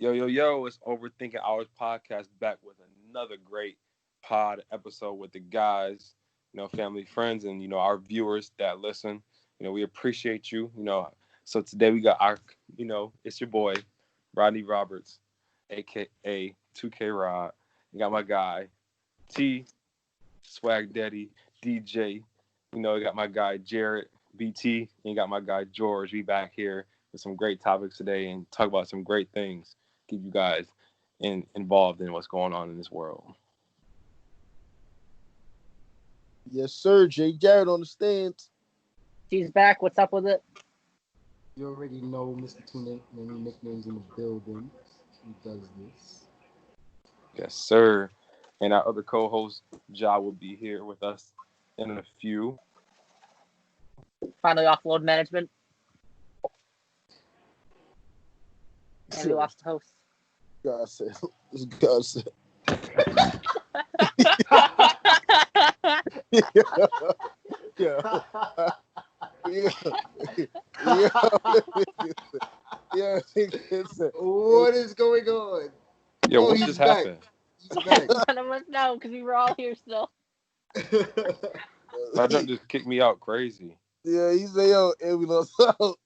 Yo, it's Overthinking Hours podcast back with another great pod episode with the guys, family, friends, and, our viewers that listen. We appreciate you, So today we got it's your boy, Rodney Roberts, a.k.a. 2K Rod. You got my guy, T, Swag Daddy, DJ. You got my guy, Jared, BT, and you got my guy, George. We back here with some great topics today and talk about some great things. Keep you guys involved in what's going on in this world. Yes, sir. Jay Jared on the stands. He's back. What's up with it? You already know Mr. Tuna, many nicknames in the building. He does this. Yes, sir. And our other co-host, Ja, will be here with us in a few. Finally offload management. And we lost the host. God said. What is going on? Yo, what just happened? None of us know because we were all here still. My jump just kicked me out crazy. Yeah, he said, yo, and we lost out.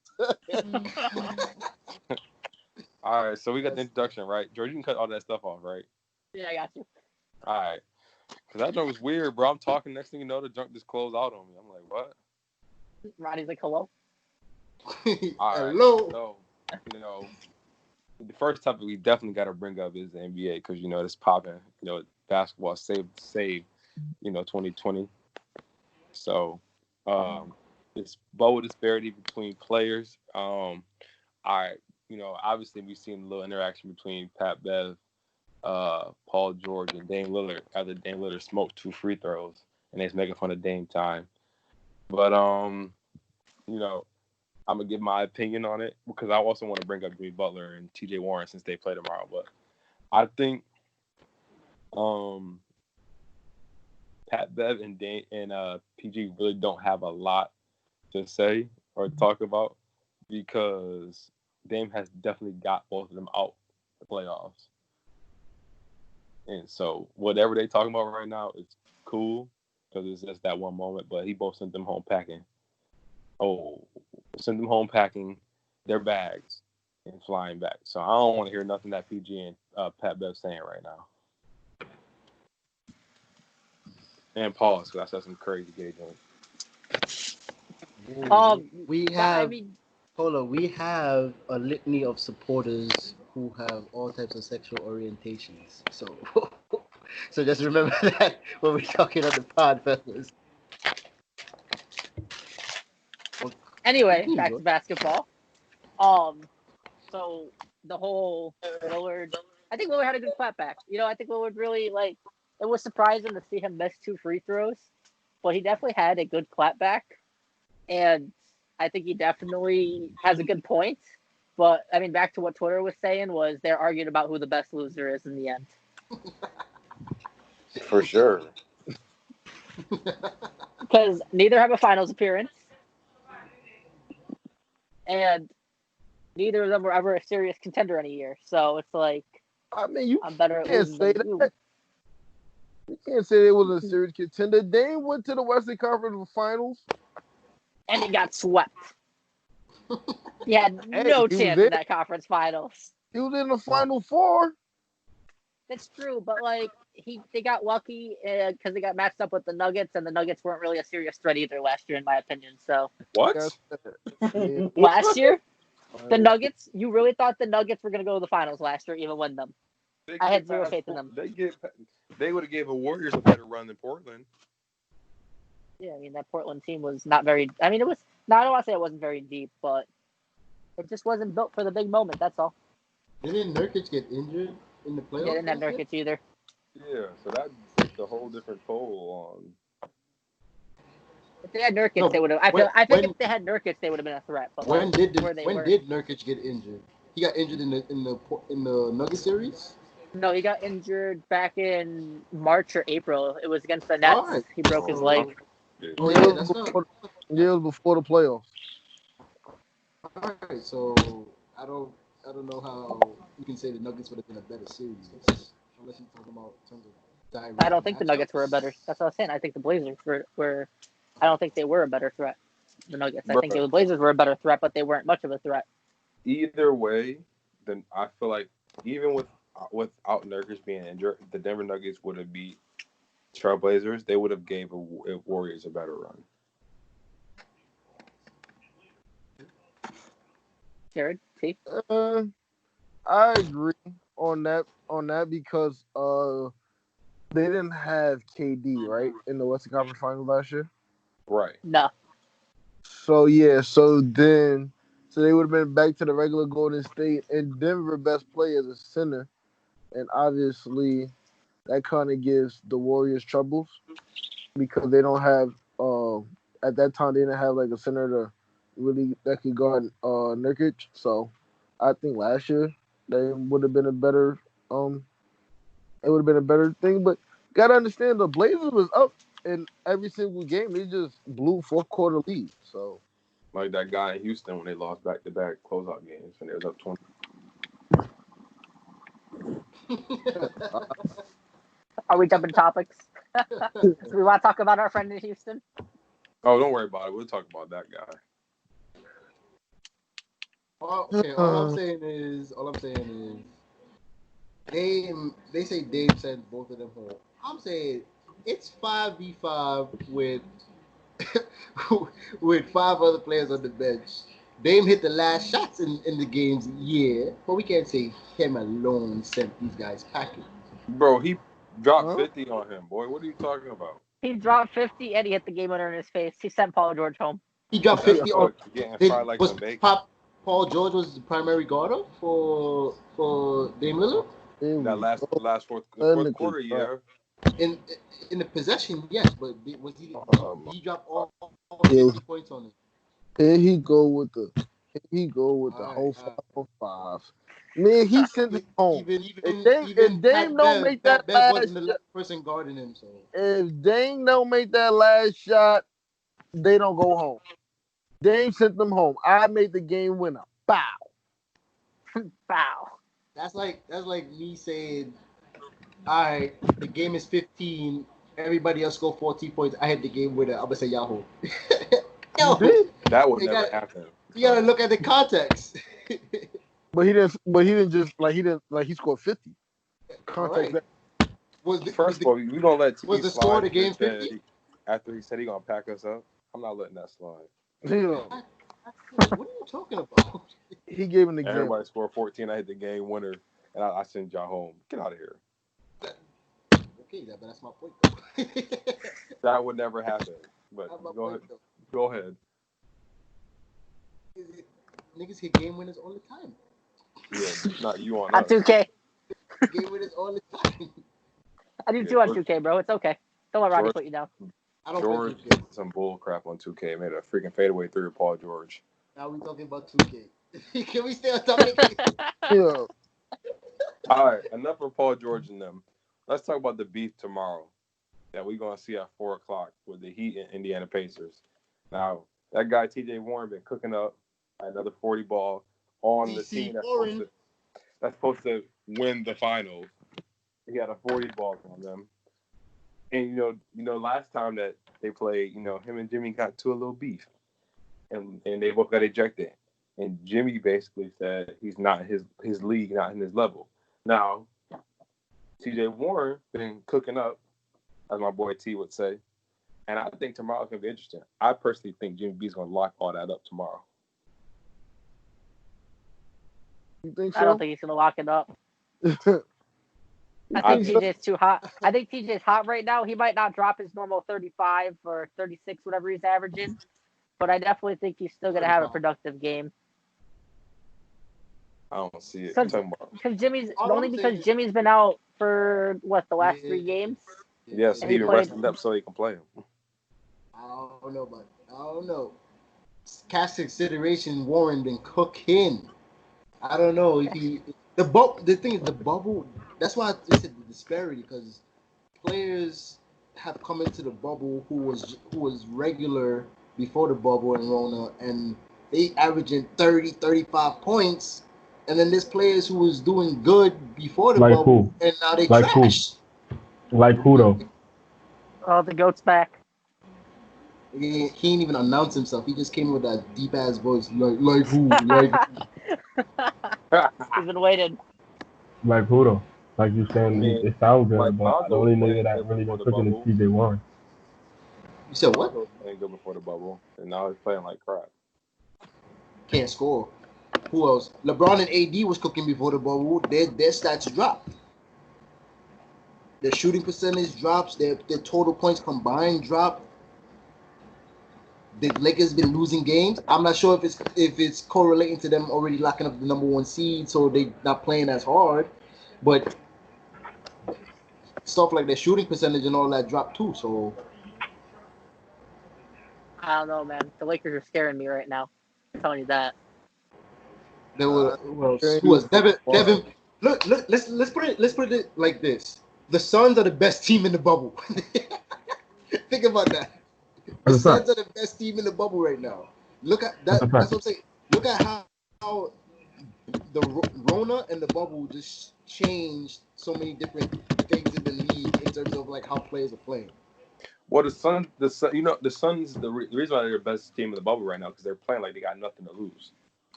All right, so we got the introduction, right? George, you can cut all that stuff off, right? Yeah, I got you. All right. Because that junk was weird, bro. I'm talking, next thing you know, the junk just closed out on me. I'm like, what? Ronnie's like, hello? All right. Hello. So, the first topic we definitely got to bring up is the NBA because, it's popping. Basketball saved 2020. So, this bubble disparity between players. All right. Obviously we've seen a little interaction between Pat Bev, Paul George, and Dame Lillard after Dame Lillard smoked 2 free throws, and they's making fun of Dame time. But I'm gonna give my opinion on it because I also want to bring up Jimmy Butler and T.J. Warren since they play tomorrow. But I think Pat Bev and Dame and PG really don't have a lot to say or talk about because Dame has definitely got both of them out the playoffs. And so whatever they talking about right now is cool because it's just that one moment, but he both sent them home packing. Sent them home packing their bags and flying back. So I don't want to hear nothing that PG and Pat Bev saying right now. And pause because I said some crazy gay joints. We have a litany of supporters who have all types of sexual orientations. So just remember that when we're talking on the pod, fellas. Anyway, back to basketball. So the whole Lillard, I think Lillard had a good clapback. I think Lillard really it was surprising to see him miss 2 free throws, but he definitely had a good clapback, and I think he definitely has a good point. But I mean, back to what Twitter was saying was they're arguing about who the best loser is in the end. For sure. Because neither have a finals appearance. And neither of them were ever a serious contender in a year. So it's like, I mean, I'm better at can't losing say than that. You can't say they was a serious contender. Dame went to the Western Conference Finals. And he got swept. He had no chance in that conference finals. He was in the Final Four. That's true, but they got lucky because they got matched up with the Nuggets, and the Nuggets weren't really a serious threat either last year, in my opinion. So what? Last year, the Nuggets. You really thought the Nuggets were going to go to the finals last year, even win them? I had zero faith in them. They would have gave the Warriors a better run than Portland. Yeah, I mean that Portland team was not very. I mean, it was. No, I don't want to say it wasn't very deep, but it just wasn't built for the big moment. That's all. Didn't Nurkic get injured in the playoffs? They didn't have Nurkic either. Yeah, so that's a whole different toll on. If they had Nurkic, they would have. I think if they had Nurkic, they would have been a threat. But when did Nurkic get injured? He got injured in the Nugget series. No, he got injured back in March or April. It was against the Nets. Right. He broke his leg. Oh, yeah, it was before the playoffs. All right, so I don't I don't know how you can say the Nuggets would have been a better series, unless you're talking about in terms of direct I don't think the Nuggets were a better. matchups. That's what I was saying. I think the Blazers were. I don't think they were a better threat. The Nuggets. I think Bruh, the Blazers were a better threat, but they weren't much of a threat. either way, then I feel like even without Nurkic being injured, the Denver Nuggets would have beat Trailblazers. They would have gave Warriors a better run. Jared, see, I agree on that because they didn't have KD right in the Western Conference Finals last year. Right. no, So yeah, so they would have been back to the regular Golden State, and Denver best player is a center, and obviously that kind of gives the Warriors troubles because they don't have at that time they didn't have like a center to really that could guard Nurkic. So I think last year they would have been a better it would have been a better thing. But gotta understand the Blazers was up in every single game. They just blew fourth quarter lead. So Like that guy in Houston when they lost back-to-back closeout games and they was up 20. are we jumping topics? So we want to talk about our friend in Houston. Oh, don't worry about it. We'll talk about that guy. All I'm saying is they say Dame sent both of them home. I'm saying it's 5v5 with with 5 other players on the bench. Dame hit the last shots in the games, yeah, but we can't say him alone sent these guys packing. Bro, he dropped 50 on him, boy. What are you talking about? He dropped 50 and he hit the game winner in his face. He sent Paul George home. He dropped That's 50 on. getting fried like some bacon. Paul George was the primary guarder for Dame Lillard? That last fourth quarter, yeah. In the possession, yes, but was he dropped all 50 points on it. Here he go with the whole 5-on-5. Man, he sent it home. If Dame don't make that last wasn't the person guarding him, so if Dame don't make that last shot, they don't go home. Dame sent them home. I made the game winner. Bow. Bow. That's like me saying, all right, the game is 15. Everybody else score 14 points. I had the game winner. I'm gonna say Yahoo. No, that would never happen. You gotta look at the context. But he didn't just he scored 50. Context right. First of all, we gonna let T was the score of the game 50? After he said he gonna pack us up. I'm not letting that slide. Yeah. What are you talking about? He gave him the game. Everybody scored 14. I hit the game winner, and I sent y'all home. Get out of here. Okay, but that's my point, though. That would never happen. But go ahead. Niggas hit game winners all the time. Yeah, not you on us. 2K. Game winners all the time. I do too on 2K, bro. It's okay. Don't let Rodney put you down. George did some bull crap on 2K. Made a freaking fadeaway through Paul George. Now we talking about 2K. Can we stay on topic? Yeah. All right, enough of Paul George and them. Let's talk about the beef tomorrow that we're going to see at 4 o'clock with the Heat and Indiana Pacers. Now, that guy, TJ Warren, been cooking up another 40 ball on the team that's supposed to win the finals. He had a 40 ball on them. And, you know, last time that they played, you know, him and Jimmy got to a little beef. And they both got ejected. And Jimmy basically said he's not his league, not in his level. Now, TJ Warren been cooking up, as my boy T would say. And I think tomorrow's going to be interesting. I personally think Jimmy B's going to lock all that up tomorrow. You think so? I don't think he's going to lock it up. I think TJ's too hot. I think TJ's hot right now. He might not drop his normal 35 or 36, whatever he's averaging. But I definitely think he's still going to have a productive game. I don't see it. Because Jimmy's been out for the last 3 games. Yes, he been resting up so he can play him. I don't know. Cash consideration, Warren been cooking. I don't know if he. The thing is the bubble. That's why I said the disparity, because players have come into the bubble who was regular before the bubble and Rona, and they averaging 30, 35 points. And then there's players who was doing good before the Like bubble, who? and now they Like who? trash. Like who though? Oh, the goat's back. He ain't even announce himself. He just came with that deep ass voice, like who, like He's been waiting. Like who though? Like you I saying, mean, it sounds good, like but the Lonzo only was nigga playing that good really before been the cooking is bubble. TJ Warren. you said what? Lonzo was playing good before the bubble, and now he's playing like crap. Can't score. Who else? LeBron and AD was cooking before the bubble. Their stats dropped. Their shooting percentage drops. Their total points combined drop. The Lakers been losing games. I'm not sure if it's correlating to them already locking up the number 1 seed, so they not playing as hard. But stuff like their shooting percentage and all that dropped too. So I don't know, man. The Lakers are scaring me right now. I'm telling you that. they were who Scaring was you. Devin. Look. Let's put it like this. The Suns are the best team in the bubble. Think about that. The That's a Suns fact. are the best team in the bubble right now. Look at that. That's a That's fact. what I'm saying. Look at how the Rona and the bubble just changed so many different things in the league in terms of like how players are playing. Well, the Suns, the Suns, the reason why they're the best team in the bubble right now because they're playing like they got nothing to lose.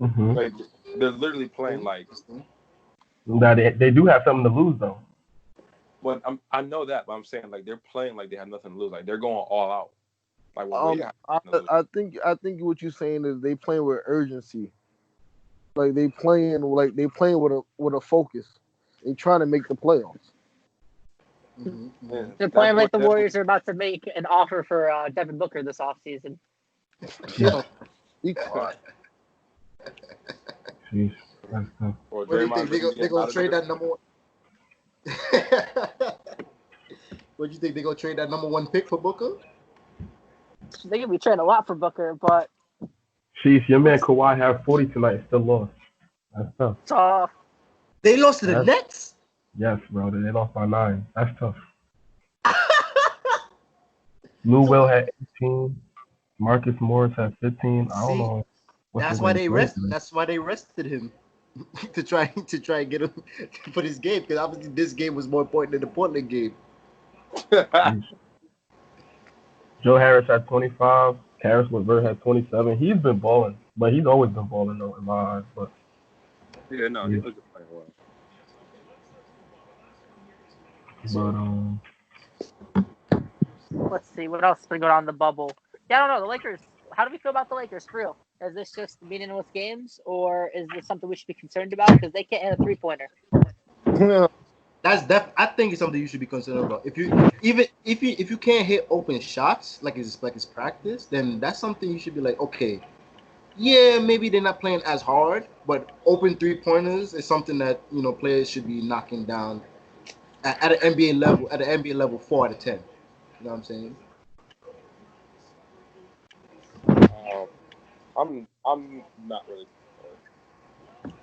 Mm-hmm. Like they're literally playing like. Now they do have something to lose though. But I know that, but I'm saying like they're playing like they have nothing to lose. Like they're going all out. Like well, we have nothing to lose. I think what you're saying is they playing with urgency. Like they playing with a focus. They trying to make the playoffs. Yeah, They're playing like the that's what- Warriors are about to make an offer for Devin Booker this offseason. Yeah. Be quiet. Jeez, that's tough. Or What do you Draymond think? Green They're gonna out of trade there. that number 1? What do you think? They're gonna trade that number 1 pick for Booker? They could be trading a lot for Booker, but Jeez, your man Kawhi had 40 tonight, still lost. That's tough. tough. They lost to the Yes. Nets. Yes, bro. They lost by 9. That's tough. Lou Will had 18. Marcus Morris had 15. I don't See, know. what's That's the why way they to rest. play today. That's why they rested him to try and get him for this game because obviously this game was more important than the Portland game. Jeez. Joe Harris had 25. Karis LeVert had 27. He's been balling, but he's always been balling though in my eyes. But Yeah, no, he was playing well. Let's see what else has been going on in the bubble. Yeah, I don't know. The Lakers. How do we feel about the Lakers for real? Is this just meaningless games, or is this something we should be concerned about because they can't hit a 3-pointer? I think it's something you should be concerned about. If you can't hit open shots like it's practice, then that's something you should be like, okay, yeah, maybe they're not playing as hard, but open 3-pointers is something that players should be knocking down at an NBA level. At an NBA level, 4 out of 10. You know what I'm saying? I'm not really concerned.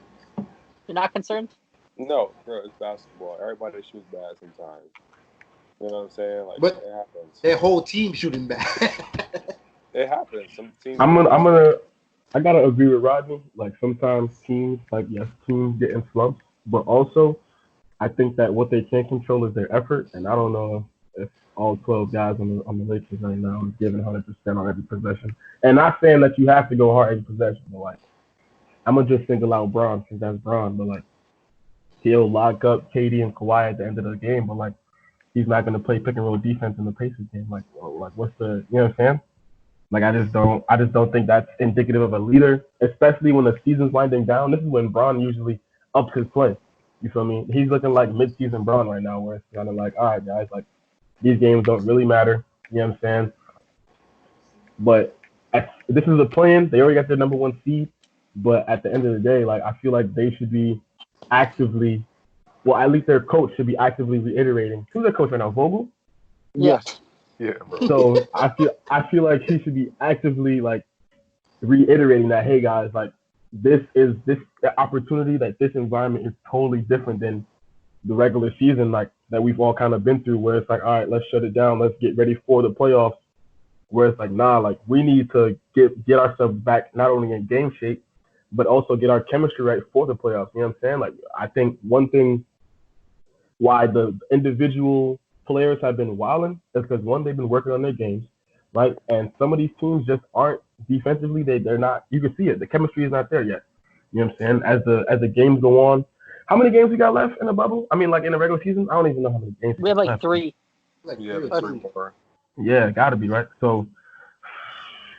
You're not concerned? No, bro, it's basketball. Everybody shoots bad sometimes. You know what I'm saying? Like But it happens. their whole team shooting bad. It happens. Some teams. I gotta agree with Rodney. Like sometimes teams get in slumps, but also I think that what they can't control is their effort, and I don't know if all 12 guys on the Lakers right now are giving 100% on every possession. And not saying that you have to go hard every possession, but like I'm gonna just single out Braun because that's Braun, but like he'll lock up KD and Kawhi at the end of the game, but like he's not gonna play pick and roll defense in the Pacers game. Like what's the you know what I'm saying? Like I just don't think that's indicative of a leader, especially when the season's winding down. This is when Braun usually ups his play. You feel me? He's looking like mid-season Braun right now, where it's kind of like, all right, guys, like these games don't really matter. You know what I'm saying? But this is a plan. They already got their number 1 seed. But at the end of the day, like I feel like they should be actively, well, at least their coach should be actively reiterating. Who's their coach right now? Vogel? Yes. Yeah, bro. So I feel like he should be actively like reiterating that, hey guys, like this opportunity, like this environment is totally different than the regular season, like that we've all kind of been through, where it's like, all right, let's shut it down, let's get ready for the playoffs. Where it's like, nah, like we need to get ourselves back not only in game shape, but also get our chemistry right for the playoffs. You know what I'm saying? Like I think one thing why the individual players have been wilding is because one, they've been working on their games, right? And some of these teams just aren't defensively. They're not. You can see it. The chemistry is not there yet. You know what I'm saying? As the games go on, how many games we got left in the bubble? I mean, like in the regular season, I don't even know how many games We have like left. 3. Like Yeah, three the or three two. more. Yeah, gotta be right. So,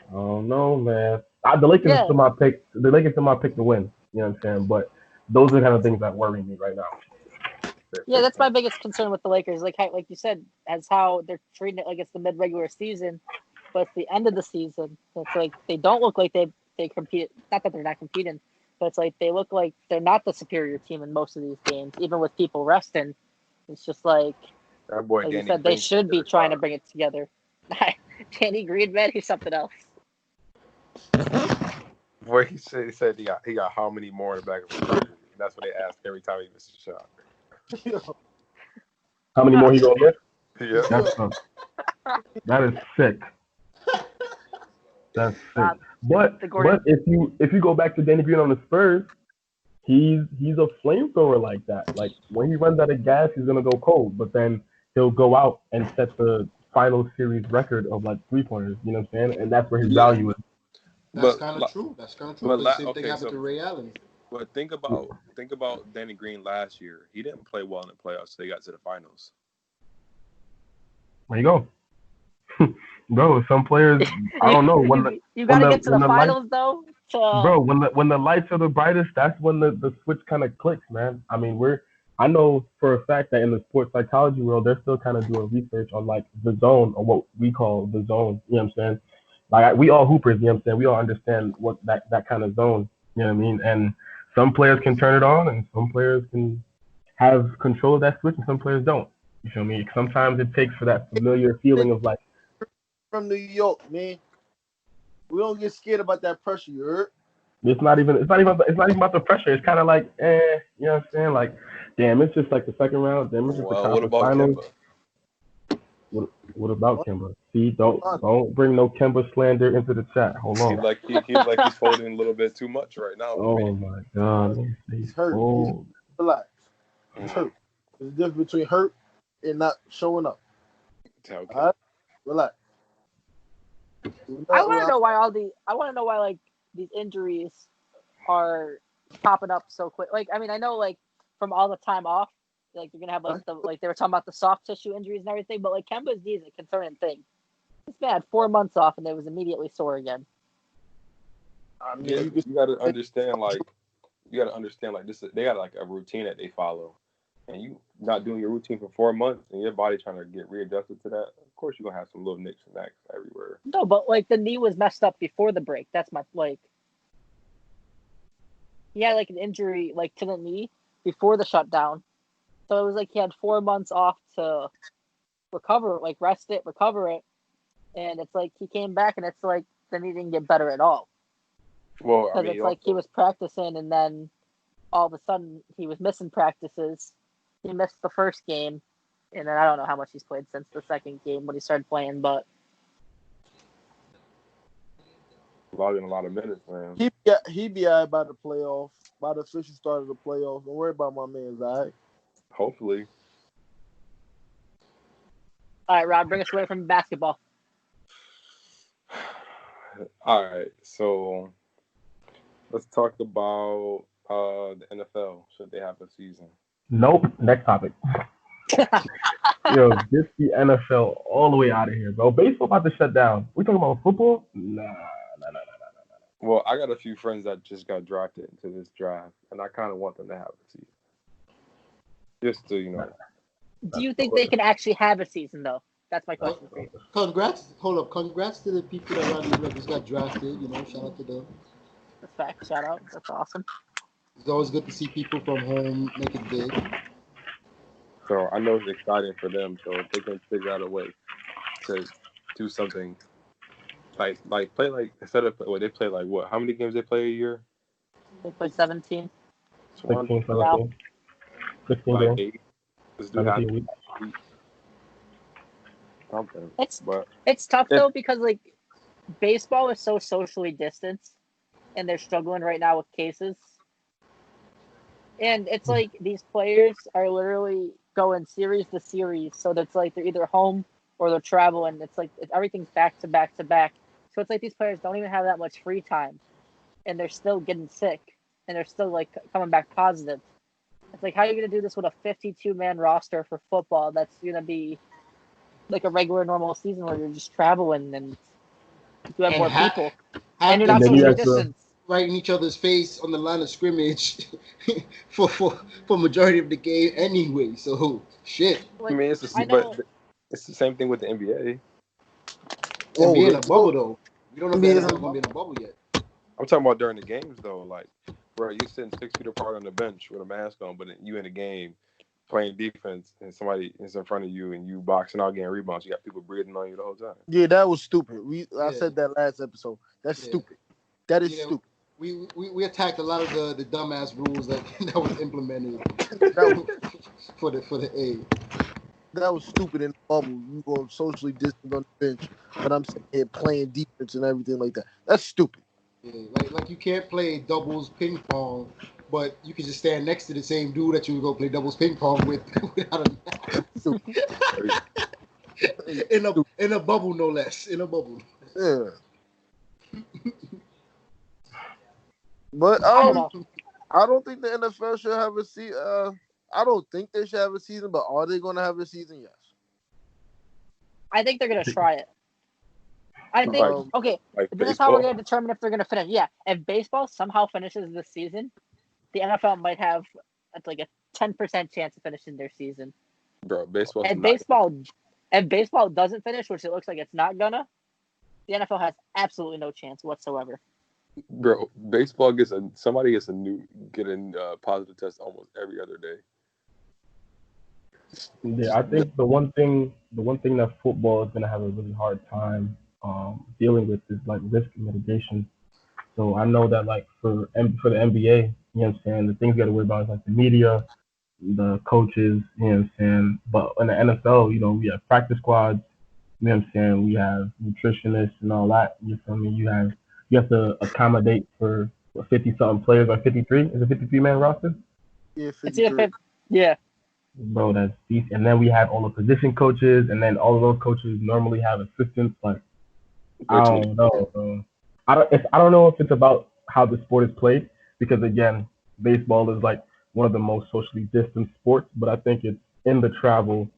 I don't know, man. The Lakers are Yeah, still my pick. The Lakers are still my pick to win. You know what I'm saying? But those are the kind of things that worry me right now. yeah, that's my biggest concern with the Lakers. Like you said, as how they're treating it like it's the mid-regular season, but it's the end of the season. It's like they don't look like they compete. Not that they're not competing, but it's like they look like they're not the superior team in most of these games, even with people resting. It's just That boy like you Danny said, they Green. should be trying to bring it together. Danny Green, man, he's something else. Boy, he said he got how many more in the back of his jersey? That's what they ask every time he misses a shot. How many more he gonna miss? Yeah. That is sick. That's sick. Uh, But the Gordon, if you go back to Danny Green on the Spurs, he's a flamethrower like that. Like when he runs out of gas, he's gonna go cold. But then he'll go out and set the final series record of like 3-pointers. You know what I'm saying? And that's where his Yeah, value is. that's But kind of true. That's kind of true. but But the same thing okay, happened so to Ray Allen. but think about Danny Green last year. He didn't play well in the playoffs, so they got to the finals. There you go. Bro, some players I don't know you got to get to when the the lights finals though. bro when the lights are the brightest, that's when the switch kind of clicks, man. I mean, I know for a fact that in the sports psychology world, they're still kind of doing research on like the zone or what we call the zone. You know what I'm saying? Like we all hoopers, you know what I'm saying? We all understand what that kind of zone. You know what I mean? And some players can turn it on, and some players can have control of that switch, and some players don't. You feel me? Sometimes it takes for that familiar feeling of like. From New York, man. We don't get scared about that pressure, you heard? It's not even about the pressure. It's kind of like, you know what I'm saying? Like, damn, it's just like the second round. Damn, it's just the Well, what conference about finals. Kemba? What about What? Kemba? See, don't bring no Kemba slander into the chat. Hold on. He's folding a little bit too much right now for Oh me. my God. Let me He's see. hurt. He's Oh, relax. He's hurt. There's a difference between hurt and not showing up. Okay. All right? Relax. I want to know why I want to know why like these injuries are popping up so quick. Like, I mean, I know like from all the time off, like you're gonna have like they were talking about the soft tissue injuries and everything, but like Kemba's knee is a concerning thing. This man had 4 months off and it was immediately sore again. I mean, Yeah, you can you got to understand like this. They got like a routine that they follow, and you not doing your routine for 4 months, and your body trying to get readjusted to that. Of course, you're gonna have some little nicks and knacks everywhere. No, but like the knee was messed up before the break. That's my like. He had like an injury like to the knee before the shutdown, so it was like he had 4 months off to recover, like rest it, recover it, and it's like he came back and it's like the knee didn't get better at all. Well, I Because mean, it's like he was practicing and then all of a sudden he was missing practices. He missed the first game, and then I don't know how much he's played since the second game when he started playing, but logging a lot of minutes, man. he be all right by the playoffs, by the official start of the playoffs. Don't worry about my man's all right. Hopefully. all right, Rob, bring us away from basketball. All right, so let's talk about the NFL. Should they have a season? nope. Next topic. Yo, get the NFL all the way out of here, bro. Baseball about to shut down. We talking about football? Nah. Well, I got a few friends that just got drafted into this draft, and I kind of want them to have a season. Just to, Do you think they can actually have a season, though? That's my question for you. Congrats. Hold up. Congrats to the people that around the just got drafted. Shout out to them. That's fact. Shout out. That's awesome. It's always good to see people from home make it big. So I know it's exciting for them. So if they can figure out a way to do something like play like instead of they play like what? How many games they play a year? They play 17. 16, Now, 17, 16 Like games, 8. Let's do half 17 weeks. week. something. It's But it's tough it, though because like baseball is so socially distanced, and they're struggling right now with cases. And it's like these players are literally going series to series, so that's like they're either home or they're traveling. It's like everything's back to back to back. So it's like these players don't even have that much free time, and they're still getting sick, and they're still like coming back positive. It's like how are you gonna do this with a 52-man roster for football? That's gonna be like a regular normal season where you're just traveling and you have And more people, and have you're them not And then you socially have teams to. distanced. right in each other's face on the line of scrimmage for majority of the game anyway. So shit. I Like mean, I but know, it's the same thing with the NBA. Oh, NBA in the a bubble though. We don't know if the NBA is in NFL a gonna be bubble. in a bubble yet. I'm talking about during the games though. Like, bro, you sitting 6 feet apart on the bench with a mask on, but you in a game playing defense, and somebody is in front of you, and you boxing out getting rebounds. You got people breathing on you the whole time. Yeah, that was stupid. I Yeah, said that last episode. That's yeah, stupid. That is yeah. stupid. We attacked a lot of the dumbass rules that that was implemented That for the A. that was stupid in the bubble. You go socially distant on the bench, but I'm sitting here playing defense and everything like that. That's stupid. Yeah, like you can't play doubles ping pong, but you can just stand next to the same dude that you would go play doubles ping pong with without a Stupid. in a bubble no less in a bubble. Yeah. But I don't know. I don't think the NFL should have a season. I don't think they should have a season, but are they going to have a season? Yes. I think they're gonna try it. I think Um, okay. Like This is how we're baseball. gonna determine if they're gonna finish. Yeah, if baseball somehow finishes this season, the NFL might have like a 10% chance of finishing their season. Bro, baseball's And not. if baseball doesn't finish, which it looks like it's not gonna, the NFL has absolutely no chance whatsoever. Bro, baseball somebody gets getting positive test almost every other day. Yeah, I think the one thing that football is gonna have a really hard time dealing with is like risk mitigation. So I know that like for the NBA, you know what I'm saying, the things you got to worry about is like the media, the coaches, you know what I'm saying. But in the NFL, you know, we have practice squads, you know what I'm saying, we have nutritionists and all that. You feel me? You have to accommodate for 50 something players or 53. Is it 53-man roster? yeah, It's either 53. yeah. Bro, that's decent. And then we have all the position coaches, and then all of those coaches normally have assistants. Like Way I too many. don't know, bro. I don't know if it's about how the sport is played because again, baseball is like one of the most socially distant sports. But I think it's in the travel,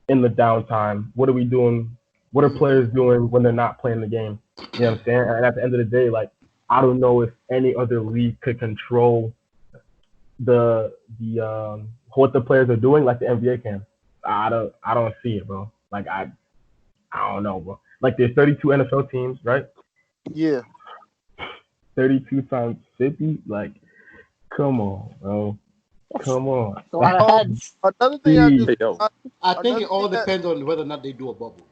in the downtime. What are we doing? What are players doing when they're not playing the game? You know what I'm saying? And at the end of the day, like I don't know if any other league could control the what the players are doing like the NBA can. I don't see it, bro. Like I don't know, bro. Like there's 32 NFL teams, right? Yeah. 32 times 50, like come on, bro. That's Come on. a lot of Um, heads. another thing I Jeez. just Hey yo, I think another it all thing that depends on whether or not they do a bubble.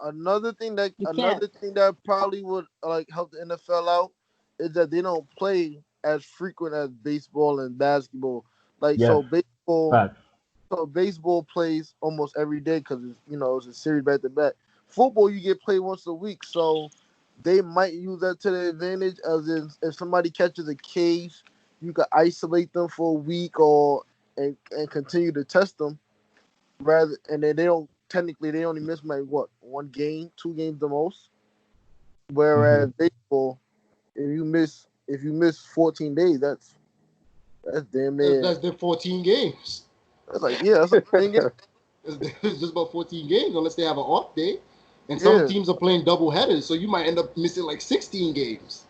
You can't. another thing that probably would like help the NFL out is that they don't play as frequent as baseball and basketball. Like Yes, facts. so baseball plays almost every day because it's a series back to back. Football you get played once a week, so they might use that to their advantage. As in, if somebody catches a case, you can isolate them for a week and continue to test them and then they only miss like what, one game, 2 games the most. Whereas baseball, if you miss 14 days, that's damn near. That's their 14 games. That's like, yeah, that's like playing game. It's just about 14 games unless they have an off day. And some Yeah, teams are playing double headers, so you might end up missing like 16 games.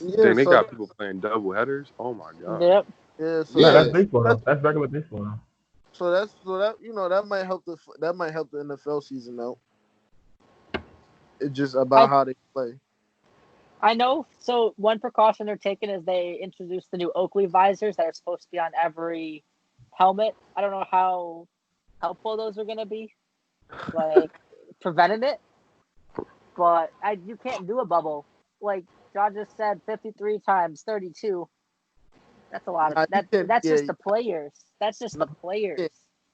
yeah. dang, they So got people playing double headers. Oh my god. Yep. yeah, so No, that that's Yeah. baseball that's though. That's regular baseball now. that might help the NFL season out. It's just I about how they play. I know. So one precaution they're taking is they introduced the new Oakley visors that are supposed to be on every helmet. I don't know how helpful those are going to be, like preventing it. But you can't do a bubble. Like John just said, 53 times 32. That's a lot of Nah, you can't. that's Yeah, just the players. That's just no, the players.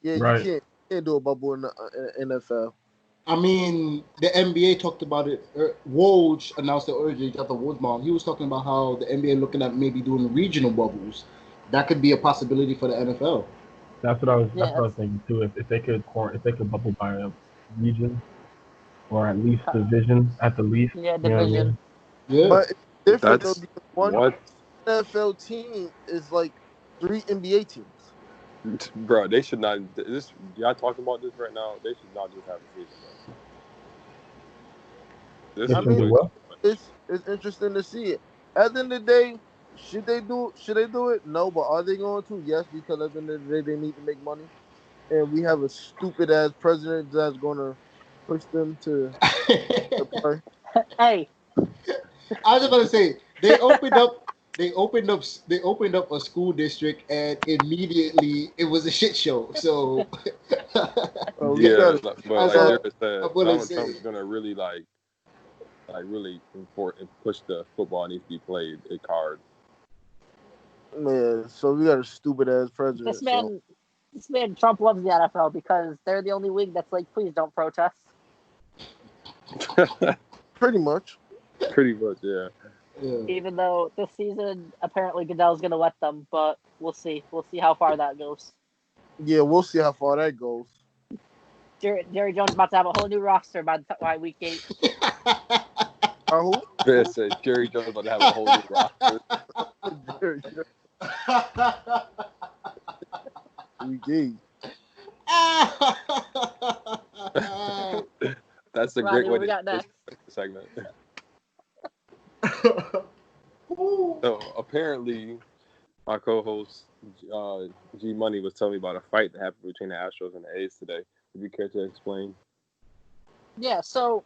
yeah, you Right. can't do a bubble in the NFL. I mean, the NBA talked about it. Woj announced it earlier. Got the Woj bomb. He was talking about how the NBA looking at maybe doing regional bubbles. That could be a possibility for the NFL. That's what I was. That's Yeah, what I was thinking too. If they could bubble by a region or at least division at the least. yeah, You know what I division. mean? Yeah. But it's different though That's because one what, NFL team is like 3 NBA teams. bro. They should not. This y'all talking about this right now. They should not just have a season, bro. This They I is should mean, do way what? too much. it's interesting to see it. At the end of the day, should they do it? No, but are they going to? Yes, because at the end of the day, they need to make money, and we have a stupid ass president that's going to push them to play. Hey, I was just gonna say they opened up a school district and immediately it was a shit show. So We Yeah, got but that's like all Jared said, I'm gonna Donald say. Trump's gonna really really import and push the football needs to be played a card. man. So we got a stupid ass this president. So man, this man Trump loves the NFL because they're the only league that's like, please don't protest. pretty much, Pretty much, yeah. Yeah. Even though this season apparently Goodell's gonna let them, but we'll see. We'll see how far that goes. yeah, we'll see how far that goes. Jerry Jones about to have a whole new roster by week 8. Who? Man said Jerry Jones about to have a whole new roster. We gave. That's a Rodney, great way what we to got end next? this segment. So apparently, my co-host G Money was telling me about a fight that happened between the Astros and the A's today. Would you care to explain? Yeah, so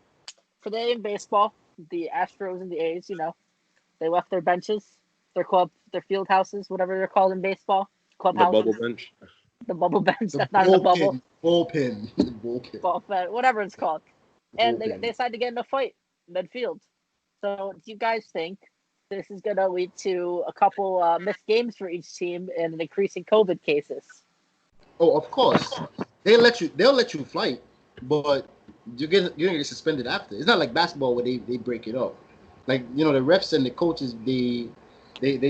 for the in baseball, the Astros and the A's, they left their benches, their field houses, whatever they're called in baseball, The clubhouses, bubble bench. the bubble bench. The That's not in the bubble, bullpen. whatever it's called. And they Bullpen. decided to get in a fight midfield. So do you guys think this is going to lead to a couple missed games for each team and an increase in COVID cases? Oh, of course. They'll let you fight, but you're gonna get suspended after. It's not like basketball where they break it up. Like, the refs and the coaches they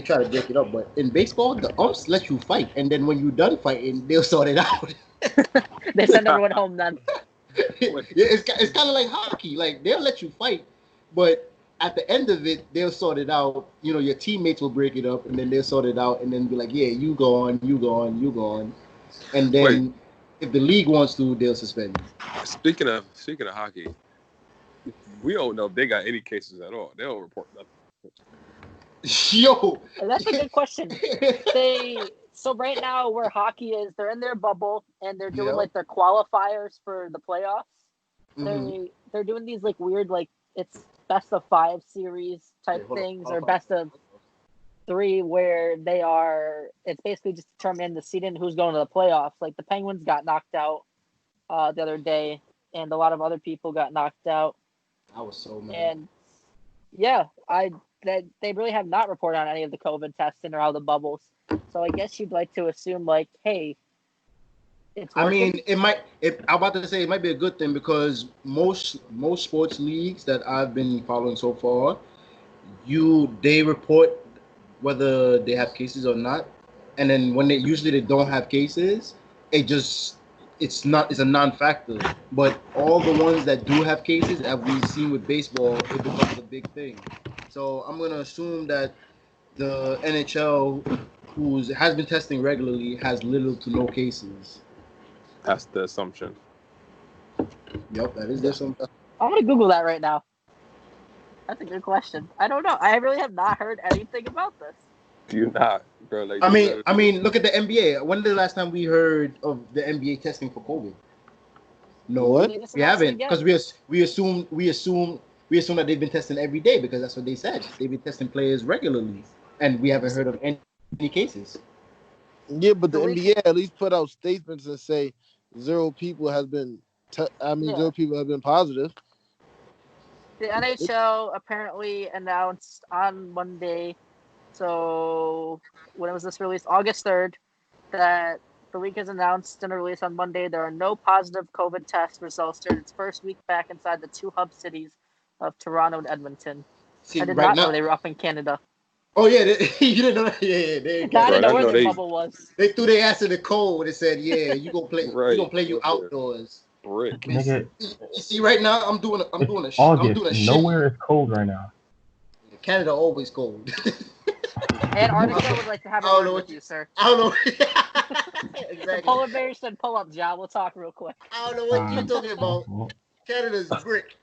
try to break it up, but in baseball the umps let you fight, and then when you're done fighting, they'll sort it out. They send everyone home then. Yeah, it's kind of like hockey. Like, they'll let you fight, but at the end of it, they'll sort it out. Your teammates will break it up, and then they'll sort it out, and then be like, yeah, you go on, you go on, you go on. And Wait, then if the league wants to, they'll suspend you. speaking of hockey, we don't know if they got any cases at all. They don't report nothing. Yo, That's a good question. So right now where hockey is, they're in their bubble and they're doing Yeah. like their qualifiers for the playoffs. Mhm. They're doing these like weird like it's best of 5 series type Wait, hold on, things hold or on. best of 3 where it's basically just determining the seed and who's going to the playoffs. Like the Penguins got knocked out the other day and a lot of other people got knocked out. I was so mad. And yeah, they really have not reported on any of the COVID testing or how the bubbles. So I guess you'd like to assume like, hey, it's I working. mean, it might. I'm about to say it might be a good thing because most sports leagues that I've been following so far, they report whether they have cases or not, and then when they don't have cases, it's a non-factor. But all the ones that do have cases, as we've seen with baseball, it becomes a big thing. So I'm gonna assume that the NHL, who has been testing regularly, has little to no cases. That's the assumption. Yep, that is there some. I'm gonna Google that right now. That's a good question. I don't know. I really have not heard anything about this. Do you not, bro? Like, I mean, look at the NBA. When did the last time we heard of the NBA testing for COVID? No, What? They just we announced it haven't, again. because we assume that they've been testing every day because that's what they said. They've been testing players regularly, and we haven't heard of any cases. Yeah, but the The week- NBA at least put out statements and say 0 people has been. Yeah. 0 people have been positive. The NHL apparently announced on Monday, so when was this released? August 3rd, that The league has announced in a release on Monday there are no positive COVID test results during its first week back inside the two hub cities of Toronto and Edmonton. See, I did right not now, know they were up in Canada. oh yeah, you didn't know that? Yeah, they I Right, didn't I know where know their they- bubble was. they threw their ass in the cold and said, "Yeah, you gonna play, Right. we gonna play you Yeah. outdoors." Brick. Nigga, You see, right now, I'm doing a August. shit. Nowhere is cold right now. Canada always cold. Antarctica would like to have a I don't word know with what you, sir. I don't know. The Exactly. polar bear said, "Pull up, Ja. We'll talk real quick." I don't know what you're talking about. Canada's brick.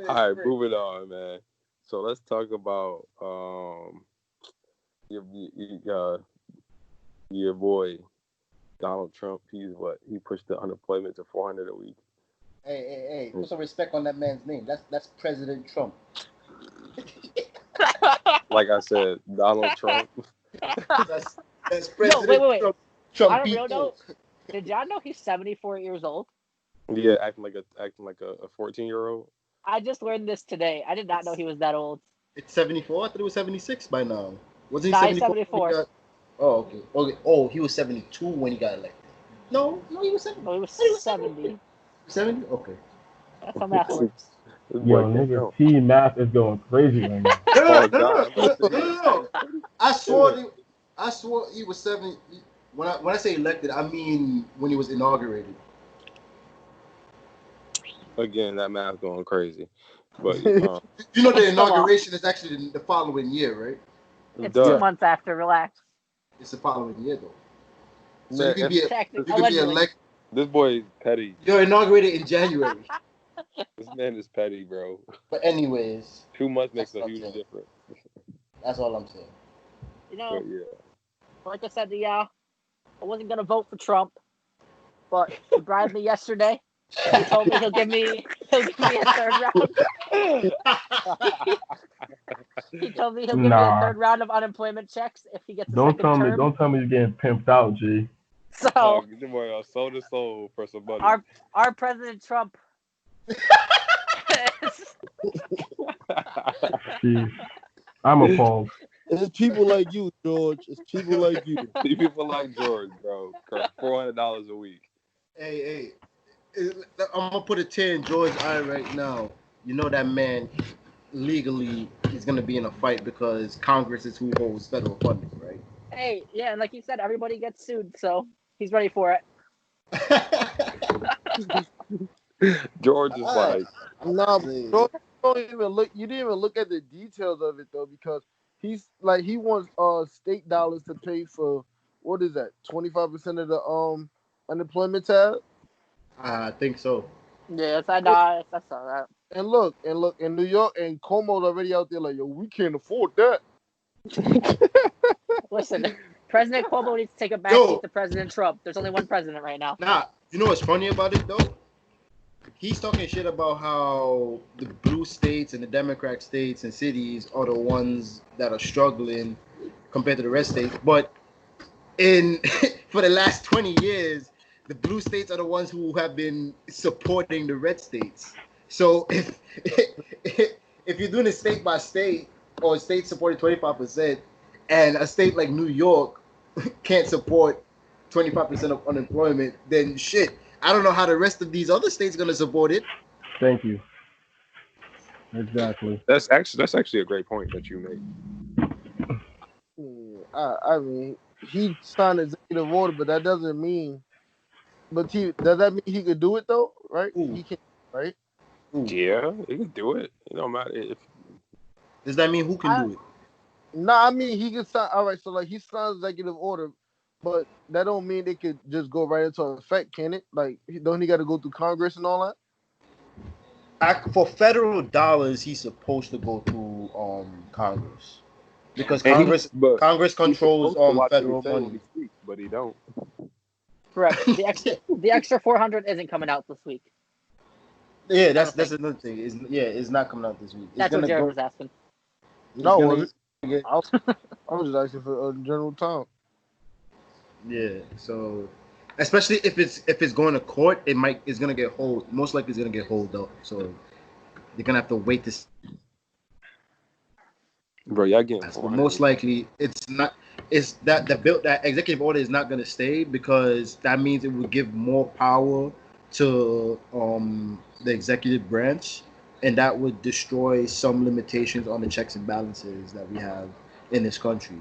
All right, moving on, man. So let's talk about your boy Donald Trump. He pushed the unemployment to 400 a week. Hey, put some respect on that man's name. That's President Trump. Like I said, Donald Trump. That's President wait. Trump. On a real note, did y'all know he's 74 years old? Yeah, acting like a 14-year-old. I just learned this today. I did not know he was that old. It's 74. I thought it was 76 by now. Wasn't he Nah, he's 74? 74. Oh, okay. Oh, he was 72 when he got elected. No, he was 70. Oh, he was 70. 70? Okay. That's how math works. This Yo, boy can't nigga, count. T math is going crazy right now. No. I swore he was 70. When I say elected, I mean when he was inaugurated. Again, that math going crazy. But You know the inauguration is actually the following year, right? It's duh. 2 months after. Relax. It's the following year though. So Man, you can be Allegedly. elected. This boy is petty. You're inaugurated in January. This man is petty, bro. But anyways, 2 months makes That's a huge okay. difference. that's all I'm saying. You know, But yeah. like I said to y'all, I wasn't gonna vote for Trump, but he bribed me yesterday. He told me he'll give me a third round. He told me he'll give me a third round of unemployment checks if he gets a second term. Don't tell me you're getting pimped out, G. So Your boy sold his soul for some money. our President Trump. Jeez. I'm appalled. It's people like you, George. It's people like you. People like George, bro. $400 a week. Hey, I'm gonna put a tear in George's eye right now. You know that man legally is gonna be in a fight because Congress is who holds federal funding, right? Hey, yeah, and like you said, everybody gets sued, so he's ready for it. George is like, Nah, George, you didn't even look at the details of it though, because he wants state dollars to pay for, what is that, 25% of the unemployment tab. I think so. Yes, I know. I saw that. And look, in New York, and Cuomo's already out there like, yo, we can't afford that. Listen, President Cuomo needs to take a backseat to President Trump. There's only one president right now. Nah, you know what's funny about it though? He's talking shit about how the blue states and the Democrat states and cities are the ones that are struggling compared to the red states. But for the last 20 years, the blue states are the ones who have been supporting the red states. So if you're doing it state by state, or a state supporting 25%, and a state like New York can't support 25% of unemployment, then shit, I don't know how the rest of these other states gonna support it. Thank you. Exactly. that's actually a great point that you made. I mean, he signed executive order, but that doesn't mean. But does that mean he could do it though? Right? Ooh. He can, right? Ooh. Yeah, he can do it. It don't matter if. Does that mean who can do it? Nah, I mean he can sign. All right, so like he signs executive order, but that don't mean it could just go right into effect, can it? Like, don't he got to go through Congress and all that? For federal dollars, he's supposed to go through Congress because Congress controls federal money. But he don't. Correct. The extra 400 isn't coming out this week. Yeah, that's another thing. It's not coming out this week. That's what Jared was asking. No, I was just asking for general time. Yeah, so especially if it's going to court, it's gonna get hold. Most likely, it's gonna get hold up. So they're gonna have to wait to. Bro, y'all getting But most likely, it's not. is that that executive order is not going to stay because that means it would give more power to the executive branch, and that would destroy some limitations on the checks and balances that we have in this country.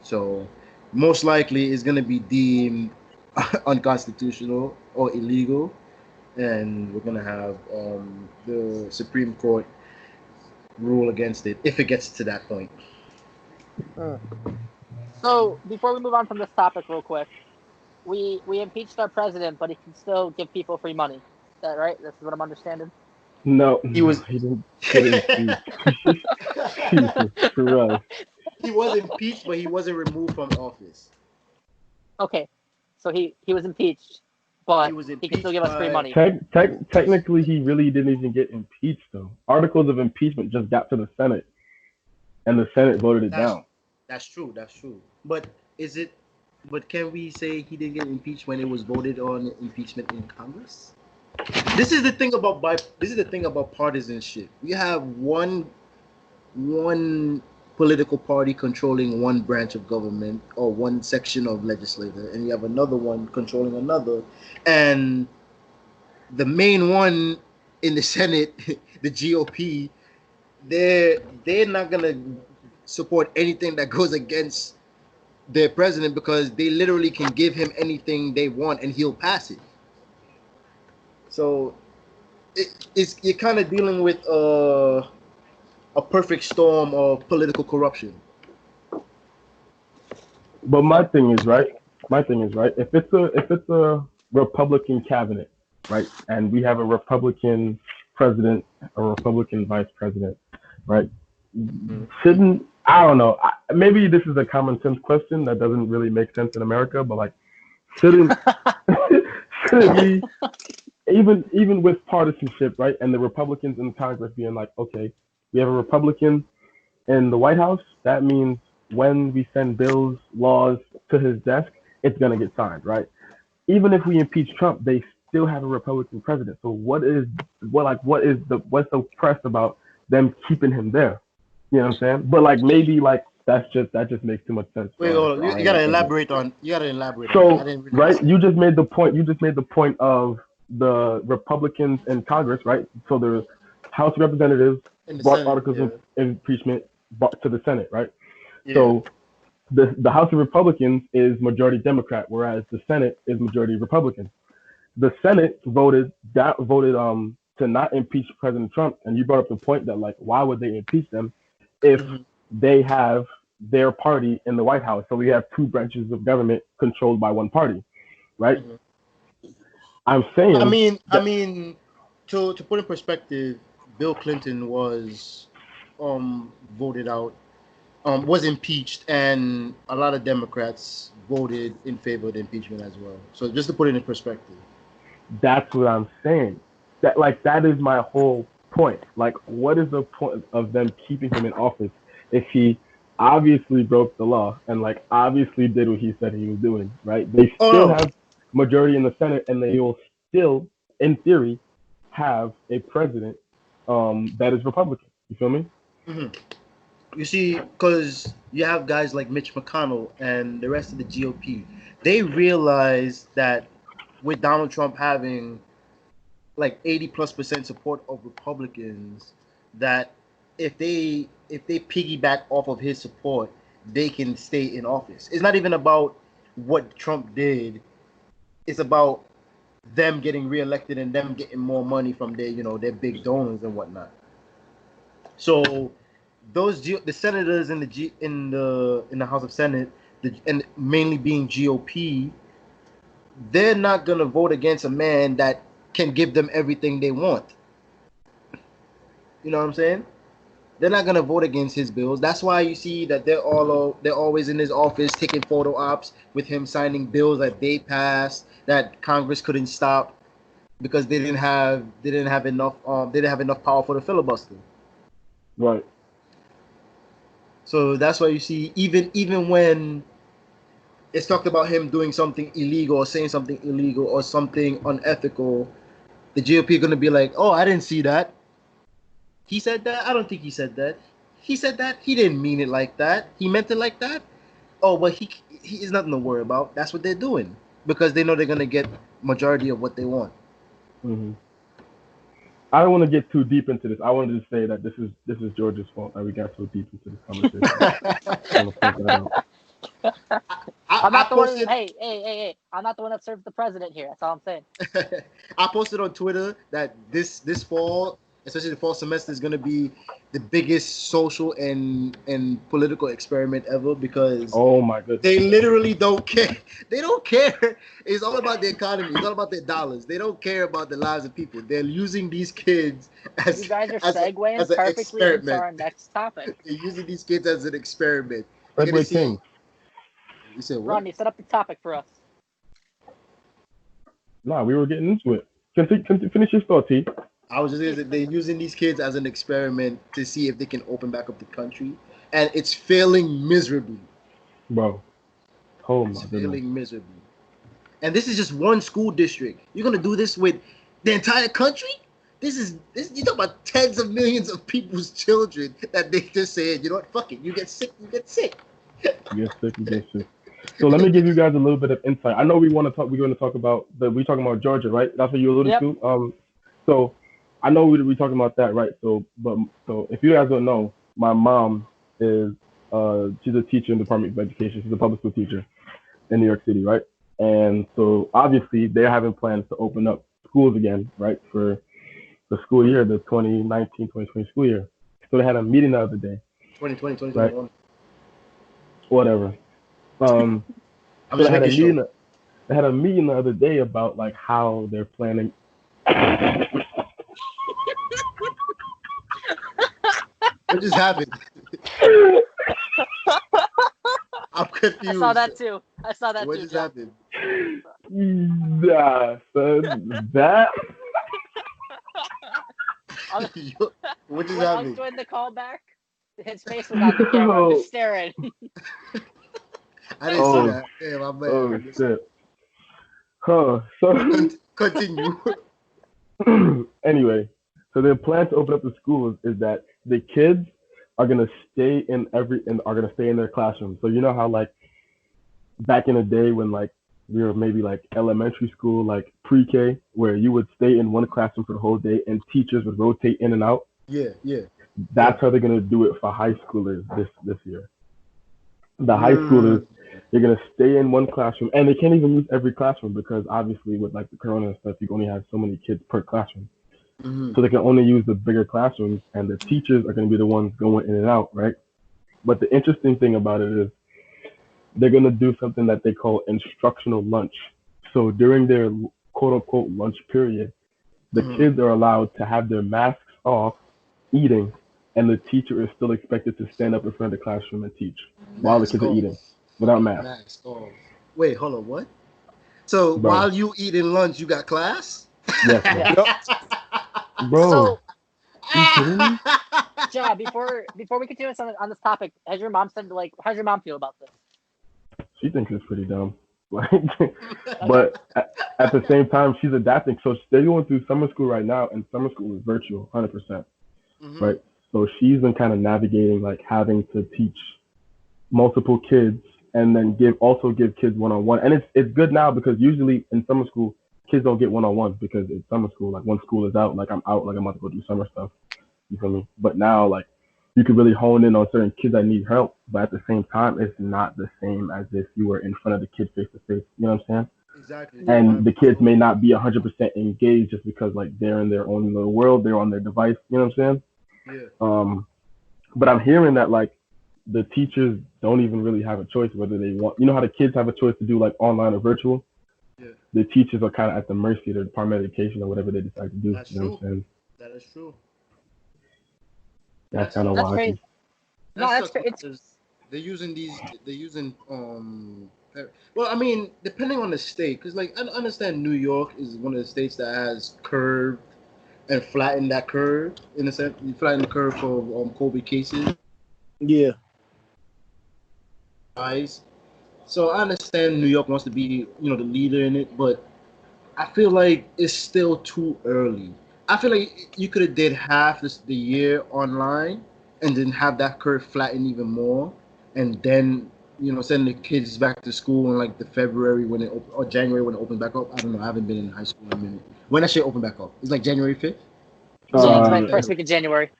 So most likely it's going to be deemed unconstitutional or illegal, and we're going to have the Supreme Court rule against it if it gets to that point. So before we move on from this topic, real quick, we impeached our president, but he can still give people free money. Is that right? This is what I'm understanding. No, He was. he didn't get impeached. Jesus Christ. He was impeached, but he wasn't removed from office. Okay, so he was impeached, but He was he can impeached still give us free by- money. Technically, he really didn't even get impeached, though. Articles of impeachment just got to the Senate, and the Senate voted it down. That's true. That's true. But is it? But can we say he didn't get impeached when it was voted on impeachment in Congress? This is the thing about partisanship. We have one political party controlling one branch of government or one section of legislature, and you have another one controlling another, and the main one in the Senate, the GOP, they're not gonna support anything that goes against their president because they literally can give him anything they want and he'll pass it. So you're kind of dealing with a perfect storm of political corruption. But my thing is right. If it's a Republican cabinet, right, and we have a Republican president, a Republican vice president, right, shouldn't, I don't know. Maybe this is a common sense question that doesn't really make sense in America, but like, shouldn't we, even with partisanship, right, and the Republicans in Congress being like, okay, we have a Republican in the White House, that means when we send bills, laws to his desk, it's gonna get signed, right? Even if we impeach Trump, they still have a Republican president. So what's so pressed about them keeping him there? You know what I'm saying? But like maybe like that just makes too much sense. Wait, hold on. You gotta elaborate on. So I didn't really right, you just made the point of the Republicans in Congress, right? So the House of Representatives brought Senate, articles of impeachment to the Senate, right? Yeah. So the House of Republicans is majority Democrat, whereas the Senate is majority Republican. The Senate voted to not impeach President Trump, and you brought up the point that like why would they impeach them if they have their party in the White House? So we have two branches of government controlled by one party, right? I'm saying. I mean, to put in perspective, Bill Clinton was voted out, was impeached, and a lot of Democrats voted in favor of the impeachment as well. So just to put it in perspective. That's what I'm saying. That is my whole point. Like, what is the point of them keeping him in office if he obviously broke the law and like obviously did what he said he was doing, right? They still have majority in the Senate, and they will still, in theory, have a president that is Republican. You feel me? You see, because you have guys like Mitch McConnell and the rest of the GOP, they realize that with Donald Trump having like 80+% support of Republicans, that if they piggyback off of his support, they can stay in office. It's not even about what Trump did. It's about them getting reelected and them getting more money from their big donors and whatnot. So the senators in the House of Senate, and mainly being GOP, they're not gonna vote against a man that can give them everything they want. You know what I'm saying? They're not gonna vote against his bills. That's why you see that they're always in his office taking photo ops with him signing bills that they passed that Congress couldn't stop because they didn't have enough power for the filibuster. Right. So that's why you see even when it's talked about him doing something illegal or saying something illegal or something unethical, the GOP are going to be like, oh, I didn't see that. He said that? I don't think he said that. He said that? He didn't mean it like that. He meant it like that? Oh, but he is nothing to worry about. That's what they're doing because they know they're gonna get majority of what they want. Hmm. I don't want to get too deep into this. I wanted to say that this is George's fault that we got so deep into this conversation. I want to point that out. I'm I not the one. posted Hey! I'm not the one that serves the president here. That's all I'm saying. I posted on Twitter that this fall, especially the fall semester, is gonna be the biggest social and political experiment ever because Oh my goodness. they literally don't care. They don't care. It's all about the economy. It's all about their dollars. They don't care about the lives of people. They're using these kids You as guys are as segueing an perfectly into experiment. our next topic. They're using these kids as an experiment. They're gonna Segway see. King. You said what? Rodney, set up the topic for us. Nah, we were getting into it. Finish your thought, T. I was just gonna say they're using these kids as an experiment to see if they can open back up the country, and it's failing miserably. Bro. Oh It's my goodness. failing miserably. And this is just one school district. You're gonna do this with the entire country? This. You talk about tens of millions of people's children that they just said, you know what? Fuck it. You get sick. You get sick. You get sick, you get sick. So let me give you guys a little bit of insight. I know we want to talk. We're going to talk about we're talking about Georgia, right? That's what you alluded Yep. to. So I know we're talking about that, right? So if you guys don't know, my mom is she's a teacher in the Department of Education. She's a public school teacher in New York City, right? And so obviously they're having plans to open up schools again, right, for the school year, the 2019-2020 school year. So they had a meeting the other day, 2020, right? 2021. Whatever. I'm So just making sure. they had a meeting the other day about like how they're planning. What just happened? I'm confused. I saw that too. What too, just John. happened? Nah, son, that. What just When I was happened? doing the callback, his face was on the camera. I'm just staring. I didn't see that. Damn, I bet. Oh shit. Huh. So Continue. anyway, so their plan to open up the schools is that the kids are gonna stay in their classroom. So you know how like back in the day when like we were maybe like elementary school, like pre-K, where you would stay in one classroom for the whole day and teachers would rotate in and out. Yeah. That's how they're gonna do it for high schoolers this year. The high schoolers, they're gonna stay in one classroom, and they can't even use every classroom because obviously with like the corona and stuff, you can only have so many kids per classroom. Mm-hmm. So they can only use the bigger classrooms, and the teachers are gonna be the ones going in and out, right? But the interesting thing about it is they're gonna do something that they call instructional lunch. So during their quote unquote lunch period, the kids are allowed to have their masks off, eating, and the teacher is still expected to stand up in front of the classroom and teach while the kids are eating without masks. Mask off. Wait, hold on. What? So Bro. while you eating lunch, you got class? Yes, bro. Bro, So, you kidding me? John, before we continue on this topic, how's your mom feel about this? She thinks it's pretty dumb. Like, but at the same time, she's adapting. So they're going through summer school right now, and summer school is virtual, 100%. Right. So she's been kind of navigating like having to teach multiple kids and then give kids one-on-one. And it's good now because usually in summer school, kids don't get one-on-ones because it's summer school. Like when school is out, like I'm out, like I'm about to go do summer stuff. You feel me? But now, like, you could really hone in on certain kids that need help, but at the same time, it's not the same as if you were in front of the kid face to face. You know what I'm saying? Exactly. And the kids may not be 100% engaged just because like they're in their own little world, they're on their device. You know what I'm saying? Yeah. But I'm hearing that like the teachers don't even really have a choice whether they want. You know how the kids have a choice to do like online or virtual? Yeah. The teachers are kind of at the mercy of the Department of Education or whatever they decide to do. That's you know true. What I'm saying? That is true. That's kind of That's why. crazy. No, that's crazy. They're using well, I mean, depending on the state, because like I understand New York is one of the states that has curved and flattened that curve in a sense. You flatten the curve for COVID cases. Yeah. So I understand New York wants to be, the leader in it, but I feel like it's still too early. I feel like you could have did half the year online and then have that curve flatten even more, and then sending the kids back to school in like the February or January when it opens back up. I don't know. I haven't been in high school in a minute. When that shit open back up? It's like January 5th. Yeah, it's like first week of January.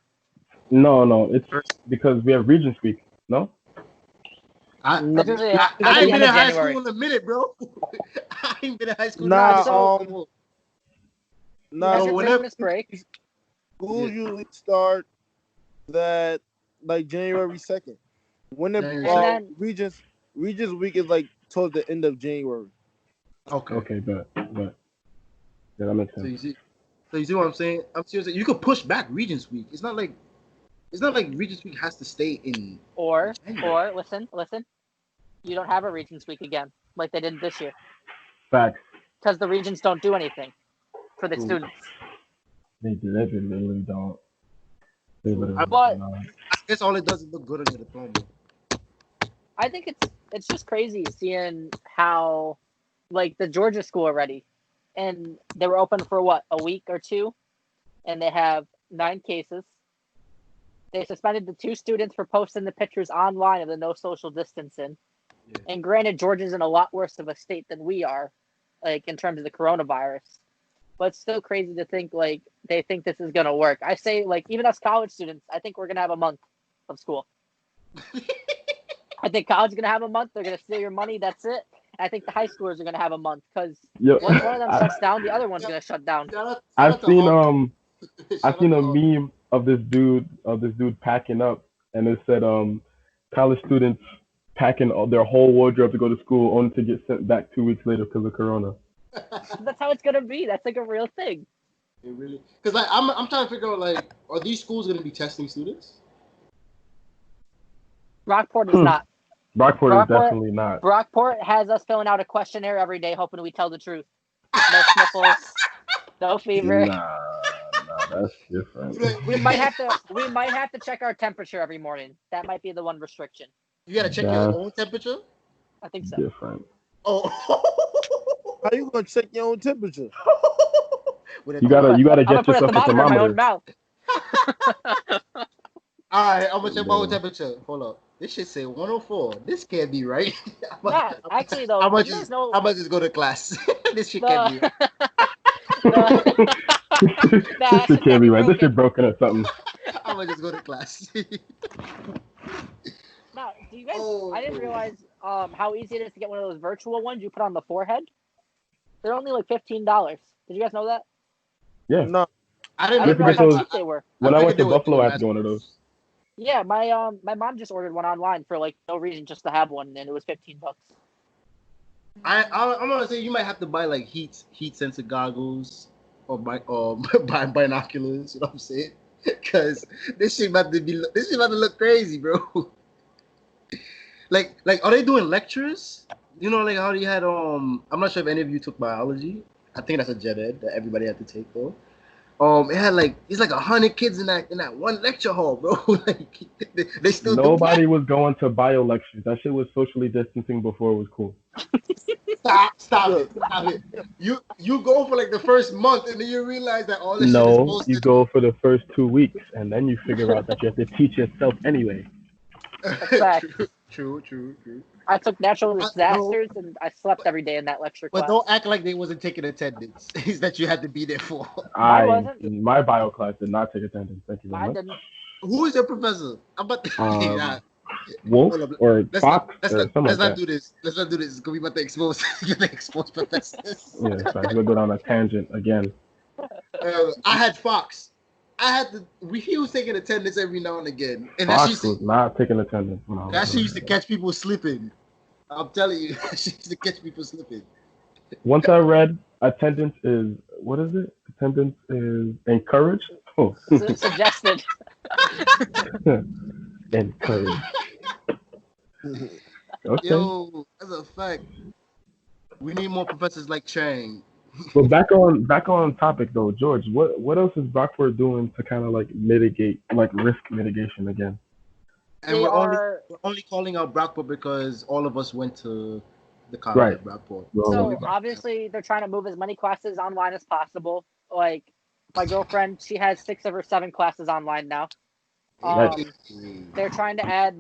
No, it's because we have Regents Week. No. I That's ain't usually at been the in end of high January. school in a minute, bro. I ain't been in high school. Nah, So- nah. That's So your whenever- Christmas break. Schools usually start that like January 2nd. When the January And then Regents Week is like towards the end of January. Okay. Okay, but yeah, that makes So sense. you see what I'm saying? I'm serious. You could push back Regents Week. It's not like Regents Week has to stay in. or January. listen. You don't have a Regents Week again, like they did this year. Facts. Because the regions don't do anything for the Ooh. students. They literally don't. They literally But- don't. I guess all it does is look good on your diploma. I think it's just crazy seeing how, like, the Georgia school already, and they were open for what, a week or two, and they have 9 cases. They suspended the 2 students for posting the pictures online of the no social distancing. Yeah. And granted, Georgia's in a lot worse of a state than we are, like, in terms of the coronavirus. But it's still crazy to think, like, they think this is going to work. I say, like, even us college students, I think we're going to have a month of school. I think college is going to have a month. They're going to steal your money. That's it. And I think the high schoolers are going to have a month because once one of them shuts down, the other one's going to shut down. I've seen I've a meme of this dude packing up, and it said college students packing their whole wardrobe to go to school only to get sent back 2 weeks later because of Corona. That's how it's going to be. That's like a real thing. It really, because like I'm trying to figure out, like, are these schools going to be testing students? Rockport is not. Rockport is Rockport- definitely not. Rockport has us filling out a questionnaire every day hoping we tell the truth. No sniffles, no fever. Nah, that's different. We might have to check our temperature every morning. That might be the one restriction. You got to check your That's own temperature. I think so. different. Oh, How you gonna check your own temperature? You gotta I'm get gonna put a yourself a thermometer in my own thermometer. mouth. All right, I'm gonna check my own temperature. Hold up, this shit say 104. This can't be right. Nah, actually though, how much you guys is know how much is go to class? This shit can't be right. This shit can't be right. This shit broken or something. How much is go to class? Nah, do you guys? Oh. I didn't realize how easy it is to get one of those virtual ones you put on the forehead. They're only like $15. Did you guys know that? Yeah. No. I I didn't didn't realize those- how cheap they were. When I went to figured they were Buffalo, I had doing to get one of those. Yeah, my mom just ordered one online for like no reason, just to have one, and it was $15. I'm gonna say you might have to buy like heat sensor goggles or buy binoculars. You know what I'm saying? Because this shit about to look crazy, bro. like are they doing lectures? You know, like how you had I'm not sure if any of you took biology. I think that's a gen ed that everybody had to take though. It had it's like 100 kids in that one lecture hall, bro. Like they still Nobody was going to bio lectures. That shit was socially distancing before it was cool. Stop it. You go for like the first month and then you realize that all this shit is No, posted. you go for the first 2 weeks and then you figure out that you have to teach yourself anyway. fact. True. I took natural disasters, and I slept every day in that lecture But class. don't act like they wasn't taking attendance. Is that you had to be there for? wasn't. My bio class did not take attendance. Thank you very Mine much. didn't. Who is your professor? I'm about to. Yeah. Wolf Hold up. or Let's Fox not, or let's something not like that. do this. Let's not do this. It's gonna be about to expose. Expose professors. Yeah, so we'll go down a tangent again. I had Fox. He was taking attendance every now and again, and Fox was not taking attendance. that she used to catch people slipping. I'm telling you, she used to catch people slipping. Once I read attendance is what is it? Attendance is encouraged. Oh, Suggested. encouraged. Okay. Yo, that's a fact. We need more professors like Chang. But back on topic though, George. What else is Rockford doing to kind of like mitigate risk mitigation again? And They we're are. only calling out Brockport because all of us went to the college at Brockport. So obviously they're trying to move as many classes online as possible. Like my girlfriend, she has 6 of her 7 classes online now. Right. They're trying to add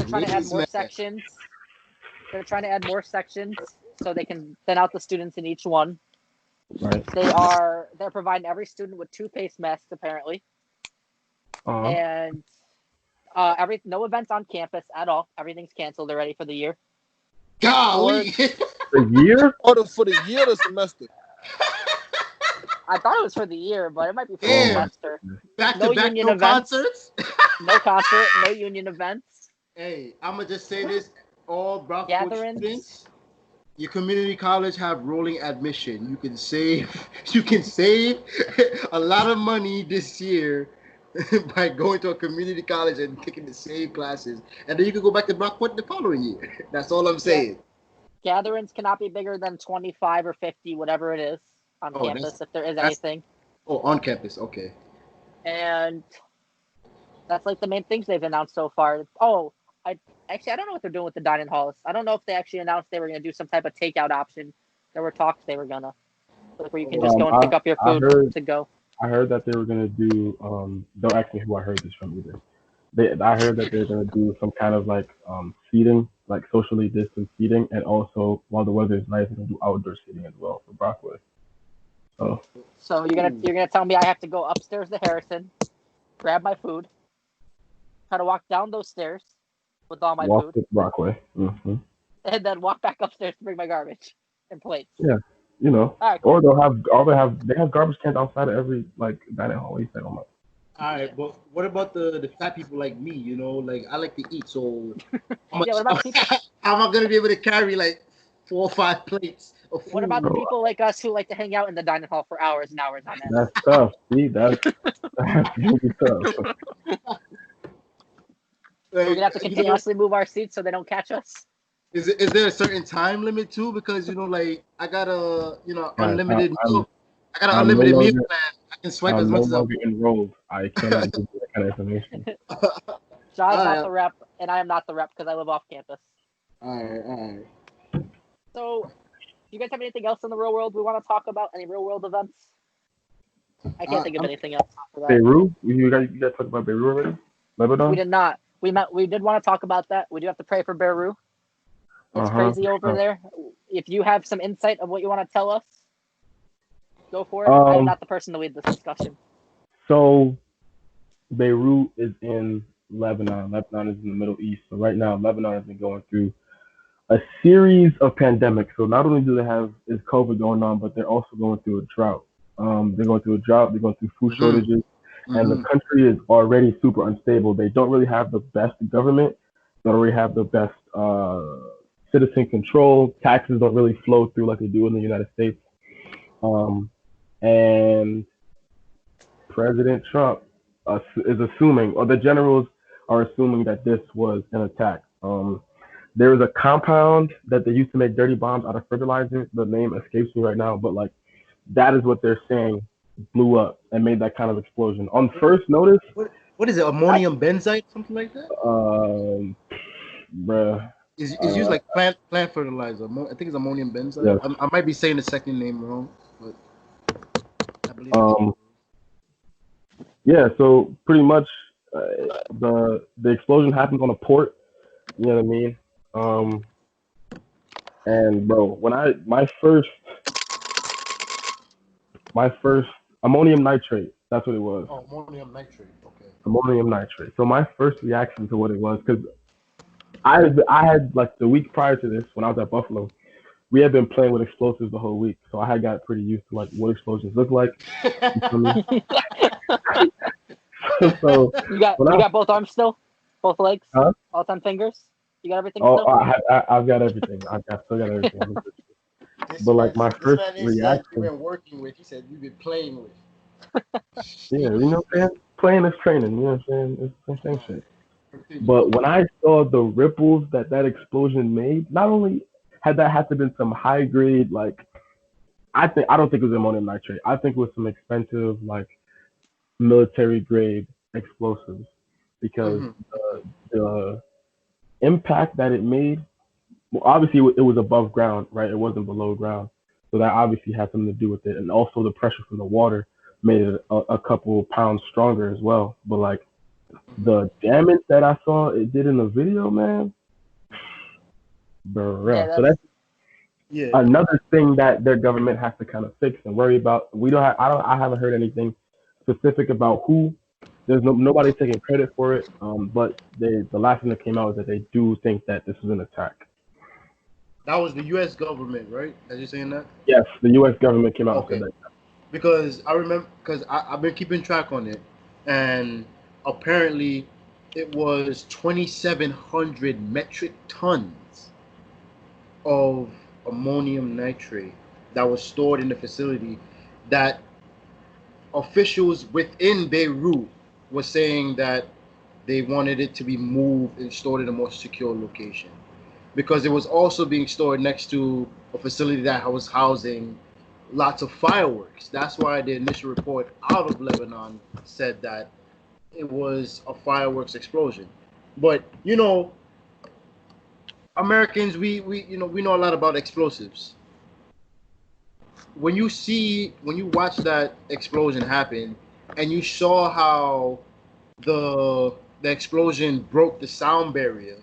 more sections. They're trying to add more sections so they can thin out the students in each one. Right. They're providing every student with 2 face masks apparently, and no events on campus at all. Everything's canceled already for the year. Golly. The year? Order for the year or the semester? I thought it was for the year, but it might be for the Damn. semester. Back No to back, union no events. concerts. No concert, no union events. Hey, I'm gonna just say this: all Brockwood Gatherings. students, your community college have rolling admission. You can save a lot of money this year by going to a community college and taking the same classes, and then you can go back to Brockwood the following year. That's all I'm saying. Gatherings cannot be bigger than 25 or 50, whatever it is, on campus, if there is anything. Oh, on campus, okay. And that's like the main things they've announced so far. Oh, I don't know what they're doing with the dining halls. I don't know if they actually announced they were going to do some type of takeout option. There were talks they were going to, like where you can just go and pick up your food to go. I heard that they were gonna do. Don't ask me who I heard this from either. I heard that they're gonna do some kind of like seating, like socially distanced seating, and also while the weather is nice, they're gonna do outdoor seating as well for Brockwood. So you're gonna tell me I have to go upstairs to Harrison, grab my food, try to walk down those stairs with all my walk food, to Brockway, and then walk back upstairs to bring my garbage and plates. Yeah, you know. All right, cool. Or they have garbage cans outside of every like dining hall. You said, All right, but what about the fat people like me? You know, like I like to eat, so what about people? I'm not gonna be able to carry like 4 or 5 plates of food. What about the people like us who like to hang out in the dining hall for hours and hours on end? That's tough. See, that's really tough. We're gonna have to continuously move our seats so they don't catch us. Is there a certain time limit too? Because like I got a unlimited meal. I got an unlimited meal plan. I can swipe as much as I want. Enrolled. I cannot give you that kind of information. John's not the rep, and I am not the rep because I live off campus. All right. So, you guys have anything else in the real world we want to talk about? Any real world events? I can't think of anything else. Beirut? You guys talked about Beirut already? Lebanon? We did not. We did want to talk about that. We do have to pray for Beirut. It's crazy over there. If you have some insight of what you want to tell us, go for it. I'm not the person to lead this discussion. So, Beirut is in Lebanon. Lebanon is in the Middle East. So right now, Lebanon has been going through a series of pandemics. So not only do they have is COVID going on, but they're also going through a drought. They're going through a drought. They're going through food shortages, and the country is already super unstable. They don't really have the best government. They don't really have the best citizen control. Taxes don't really flow through like they do in the United States. And President Trump is assuming, or the generals are assuming, that this was an attack. There was a compound that they used to make dirty bombs out of fertilizer. The name escapes me right now, but like that is what they're saying blew up and made that kind of explosion. On first notice, what is it? Ammonium benzite, something like that? Bruh. It's used like plant fertilizer. I think it's ammonium benzite. Yes. I might be saying the second name wrong, but I believe. Yeah. So pretty much, the explosion happens on a port. You know what I mean? And bro, when my first ammonium nitrate, that's what it was. Oh, ammonium nitrate. Okay. Ammonium nitrate. So my first reaction to what it was, because I had like the week prior to this, when I was at Buffalo, we had been playing with explosives the whole week, so I had got pretty used to like what explosions look like. So you got both arms still, both legs, all 10 fingers. You got everything still? I've got everything. I've still got everything. But like my first reaction, you've been working with. He said you've been playing with. Yeah, you know what I'm saying? Playing is training. You know what I'm saying? It's the same shit. But when I saw the ripples that explosion made, not only had that had to been some high grade, like I don't think it was ammonium nitrate. I think it was some expensive like military grade explosives, because the impact that it made, well, obviously it was above ground, right? It wasn't below ground, so that obviously had something to do with it, and also the pressure from the water made it a couple pounds stronger as well. But like the damage that I saw it did in the video, man, Bruh. Yeah, So that's Yeah. another thing that their government has to kind of fix and worry about. We don't have, I haven't heard anything specific about who. There's nobody's taking credit for it. But the last thing that came out is that they do think that this was an attack. That was the U.S. government, right? Are you saying that? Yes, the U.S. government came out and said Okay. that. Because I remember, because I've been keeping track on it, and apparently it was 2,700 metric tons of ammonium nitrate that was stored in the facility that officials within Beirut were saying that they wanted it to be moved and stored in a more secure location because it was also being stored next to a facility that was housing lots of fireworks. That's why the initial report out of Lebanon said that it was a fireworks explosion. But Americans, we know a lot about explosives. When you watch that explosion happen, and you saw how the explosion broke the sound barrier,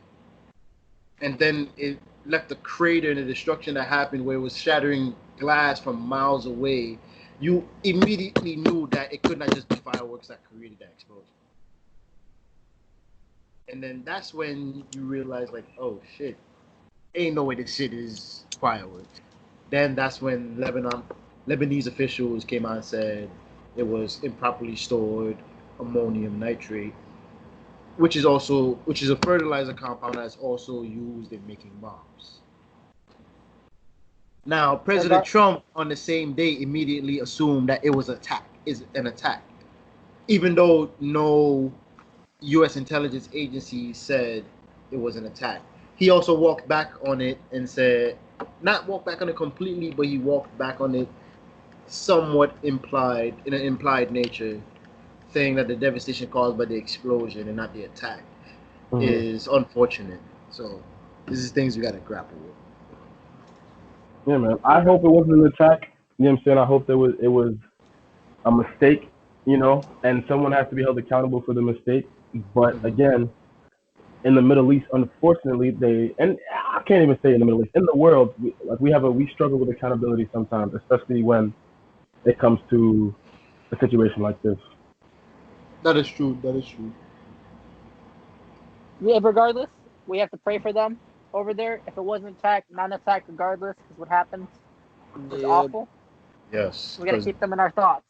and then it left a crater in the destruction that happened where it was shattering glass from miles away, you immediately knew that it could not just be fireworks that created that explosion. And then that's when you realize, like, oh shit, ain't no way this shit is fireworks. Then that's when Lebanese officials came out and said it was improperly stored ammonium nitrate, which is a fertilizer compound that's also used in making bombs. Now, President Trump on the same day immediately assumed that it was an attack, even though no U.S. intelligence agency said it was an attack. He also walked back on it and said, not walked back on it completely, but he walked back on it somewhat implied, in an implied nature, saying that the devastation caused by the explosion and not the attack is unfortunate. So, this is things we got to grapple with. Yeah, man. I hope it wasn't an attack. You know what I'm saying? I hope it was a mistake, and someone has to be held accountable for the mistake. But again, in the Middle East, unfortunately, and I can't even say in the Middle East, in the world, we struggle with accountability sometimes, especially when it comes to a situation like this. That is true. That is true. Yeah, regardless, we have to pray for them over there. If it wasn't attacked, non-attack, regardless, because what happened was Yeah, awful. Yes. We got to keep them in our thoughts.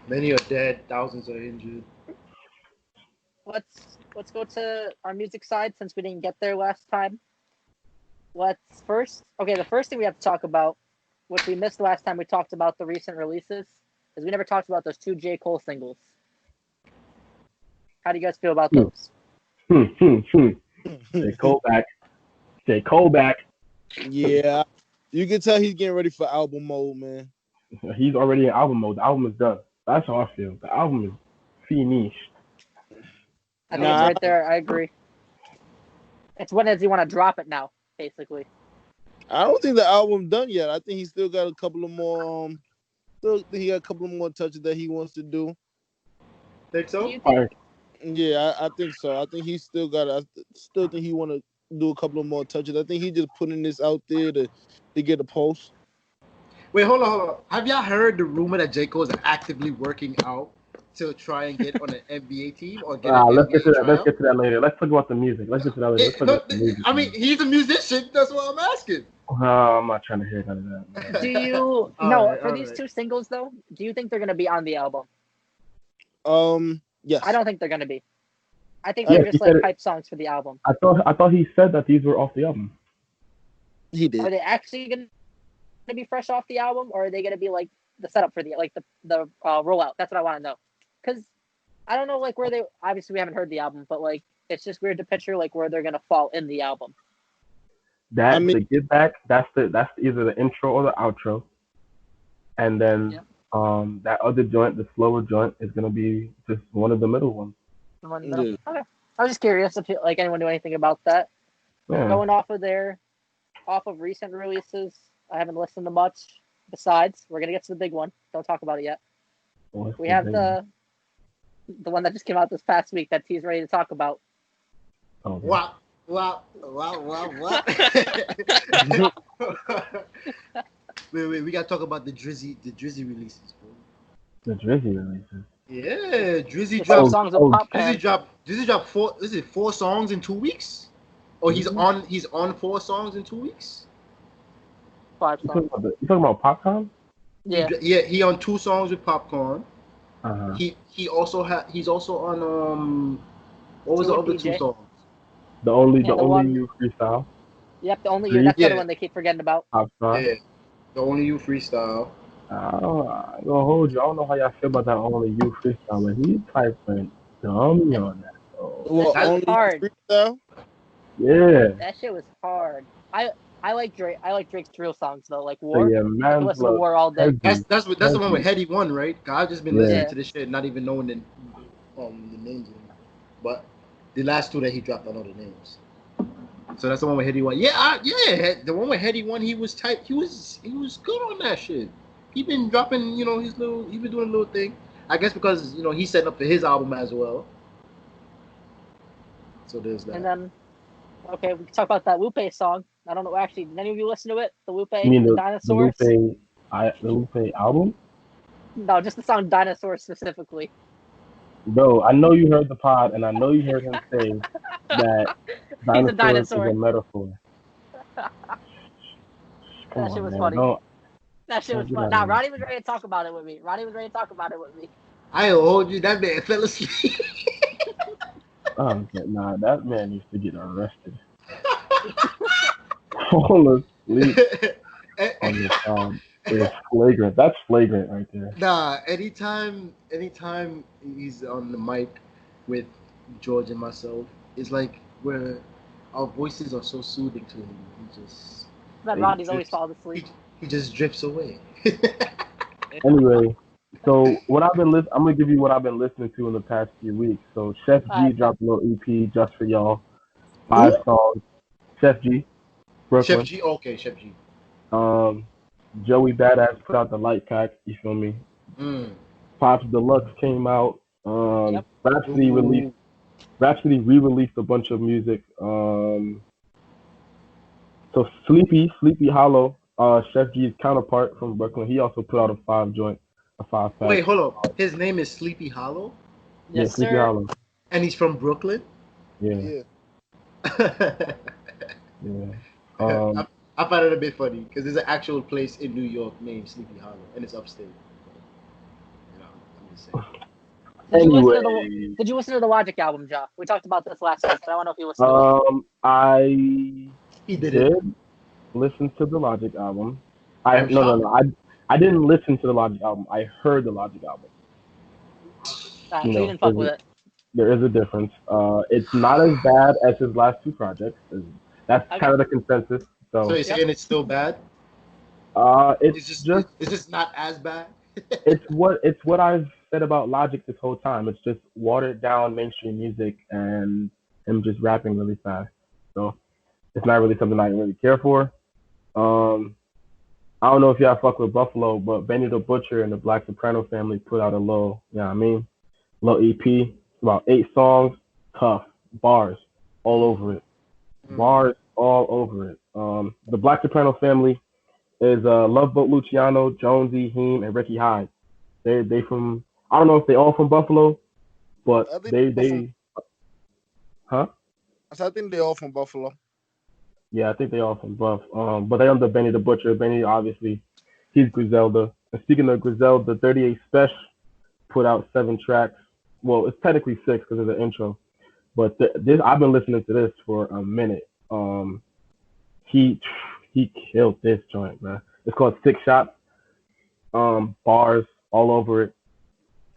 Many are dead, thousands are injured. Let's go to our music side since we didn't get there last time. The first thing we have to talk about, which we missed last time we talked about the recent releases, is we never talked about those 2 J. Cole singles. How do you guys feel about those? J. Cole back. J. Cole back. Yeah, you can tell he's getting ready for album mode, man. He's already in album mode. The album is done. That's how I feel. The album is finished. I think it's right there. I agree. It's when does he want to drop it now, basically. I don't think the album done yet. I think he still got a couple of more. He got a couple of more touches that he wants to do. Think so? Yeah, I think so. I think he still got. I still think he want to do a couple of more touches. I think he just putting this out there to get a pulse. Wait, hold on. Have y'all heard the rumor that J. Cole is actively working out to try and get on an NBA team or get an NBA Let's tryout? get to that later. Let's talk about the music. Let's get to that later. I mean, he's a musician. That's what I'm asking. I'm not trying to hear none of that. Do you for these 2 singles though? Do you think they're gonna be on the album? Yes. I don't think they're gonna be. I think they're just like hype songs for the album. I thought he said that these were off the album. He did. Are they actually gonna be fresh off the album, or are they gonna be like the setup for the rollout? That's what I want to know. Because I don't know like where they. Obviously, we haven't heard the album, but like it's just weird to picture like where they're gonna fall in the album. The Get Back. That's either the intro or the outro, and then that other joint, the slower joint, is gonna be just one of the middle ones. Okay. I was just curious if like anyone knew anything about that. Yeah. Going off of recent releases, I haven't listened to much. Besides, we're gonna get to the big one. Don't talk about it yet. We have the one that just came out this past week that he's ready to talk about. Wow. Wow. Wait, we gotta talk about the Drizzy releases, bro. The Drizzy releases. Yeah, Drizzy Some dropped. songs with Popcorn. Drizzy dropped 4. Is it 4 songs in 2 weeks? Or he's Mhm. on 4 songs in 2 weeks? 5 You songs. talking about Popcorn? Yeah. He on 2 songs with Popcorn. Uh-huh. He's also on what was Two the with other 2 PJ. songs? The only And the one- you freestyle. Yep, the only you. Three? That's the Yeah. other one they keep forgetting about. Popcorn. Yeah, the Only You freestyle. I ain't gonna hold you. I don't know how y'all feel about that only you freestyle, but he typing dummy on that. Oh. Well, That shit was only hard. freestyle. Yeah. That shit was hard. I like Drake. I like Drake's drill songs though, like So War. yeah, I can man's listen to love War all day. heavy. That's the one with Heady One, right? I've just been Yeah. listening Yeah. to this shit, not even knowing the names of them. But the last 2 that he dropped, I know the names. So that's the one with Heady One. Yeah, the one with Heady One, he was tight. He was good on that shit. He been dropping, he been doing a little thing. I guess because he's setting up for his album as well. So there's that. And then, okay, we can talk about that Lupe song. I don't know. Actually, did any of you listen to it? The Lupe, You mean the the Dinosaurs? the Lupe album? No, just the song Dinosaurs specifically. Bro, I know you heard the pod, and I know you heard him say that He's a dinosaurs is dinosaur. a metaphor. Come That shit on, was man. funny. Don't That shit was get fun. out Nah, of here. Ronnie was ready to talk about it with me. I hold you. That man fell asleep. Nah, that man needs to get arrested. Fall asleep on the pod is flagrant. That's flagrant right there. Nah, anytime he's on the mic with George and myself, it's like where our voices are so soothing to him. He just Then Hey, Ronnie's always falling asleep. he just drifts away. Anyway, so what I'm gonna give you what I've been listening to in the past few weeks. So Chef G Alright, dropped a little EP just for y'all, Who? 5 songs. Chef G, Brooklyn. Chef G. Okay, Chef G. Joey Badass put out the light pack. You feel me? Mm. Pops Deluxe came out. Yep. Rhapsody re-released a bunch of music. So Sleepy Hollow, Chef G's counterpart from Brooklyn, he also put out a 5 pack. Wait, hold up. His name is Sleepy Hollow, Yeah, Yes, Sleepy sir. Hollow. and he's from Brooklyn. Yeah. Yeah. I find it a bit funny because there's an actual place in New York named Sleepy Hollow, and it's upstate. I'm just saying. Did you listen to the Logic album, Ja? We talked about this last week, but I don't know if you listened to it. I He did it. listen to the Logic album. I'm shocked. I didn't listen to the Logic album. I heard the Logic album. So you didn't fuck with it. There is a difference. It's not as bad as his last 2 projects. That's kind of the consensus. So you're saying it's still bad? It's just not as bad. it's what I've said about Logic this whole time. It's just watered down mainstream music and him just rapping really fast. So it's not really something I really care for. I don't know if y'all fuck with Buffalo, but Benny the Butcher and the Black Soprano family put out a little EP. It's about 8 songs, tough bars all over it. Bars all over it. The Black Soprano family is Love Boat Luciano, Jonesy, Heem, and Ricky Hyde. They from, I don't know if they all from Buffalo, but they huh? I think they all from Buffalo. Yeah, I think they all from Buff. But they under Benny the Butcher. Benny, obviously, he's Griselda. And speaking of Griselda, 38 Special put out 7 tracks. Well, it's technically 6 because of the intro. But this, I've been listening to this for a minute. He killed this joint, man. It's called 6 Shots. Bars all over it.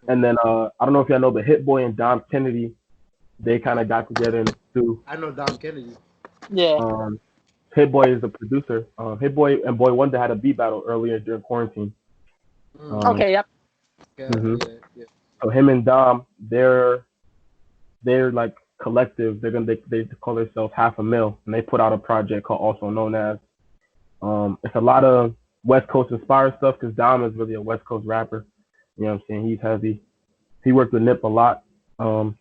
And then I don't know if y'all know, but Hit Boy and Dom Kennedy, they kind of got together in too. I know Dom Kennedy. Yeah. Hit Boy is the producer. Hit Boy and Boy Wonder had a beat battle earlier during quarantine. Okay. Yep. Yeah. So him and Dom, they're like collective. They call themselves Half a Mil, and they put out a project called Also Known As. It's a lot of West Coast inspired stuff because Dom is really a West Coast rapper. You know what I'm saying? He's heavy. He worked with Nip a lot. And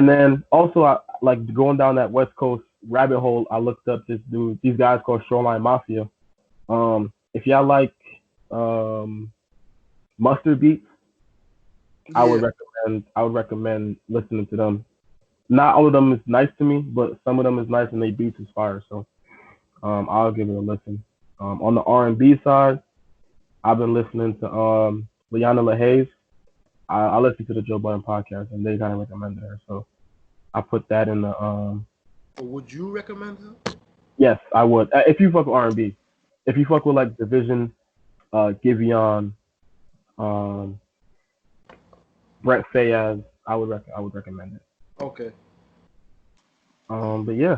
then also I like going down that West Coast rabbit hole, I looked up these guys called Shoreline Mafia. If y'all like mustard beats, Yeah. I would recommend listening to them. Not all of them is nice to me, but some of them is nice and they beats is fire. So I'll give it a listen. On the R&B side, I've been listening to Liana LaHaye. I listen to the Joe Budden podcast and they kind of recommended her, so I put that in the Would you recommend her? Yes, I would. If you fuck with R&B, if you fuck with like Division, Giveon, um, Brent Fayez, I would recommend it. Okay. But yeah,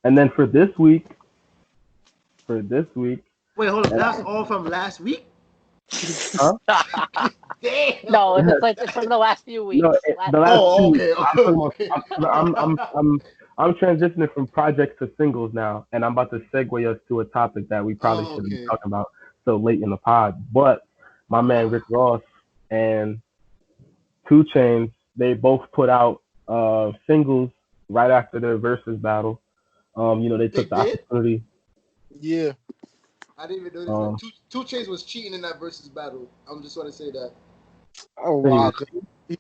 and then for this week, Wait, hold on. That's all from last week? huh? Damn. No, it's from the last few weeks. No, the last Oh, 2 okay. weeks. I'm talking Okay. about. I'm transitioning from projects to singles now, and I'm about to segue us to a topic that we probably shouldn't be Okay. talking about so late in the pod. But my man Rick Ross and 2 Chainz, they both put out singles right after their versus battle. They They took the did? opportunity. Yeah. I didn't even notice Um, that. Two Chainz was cheating in that versus battle. I'm just want to say that. Oh Hey, wow.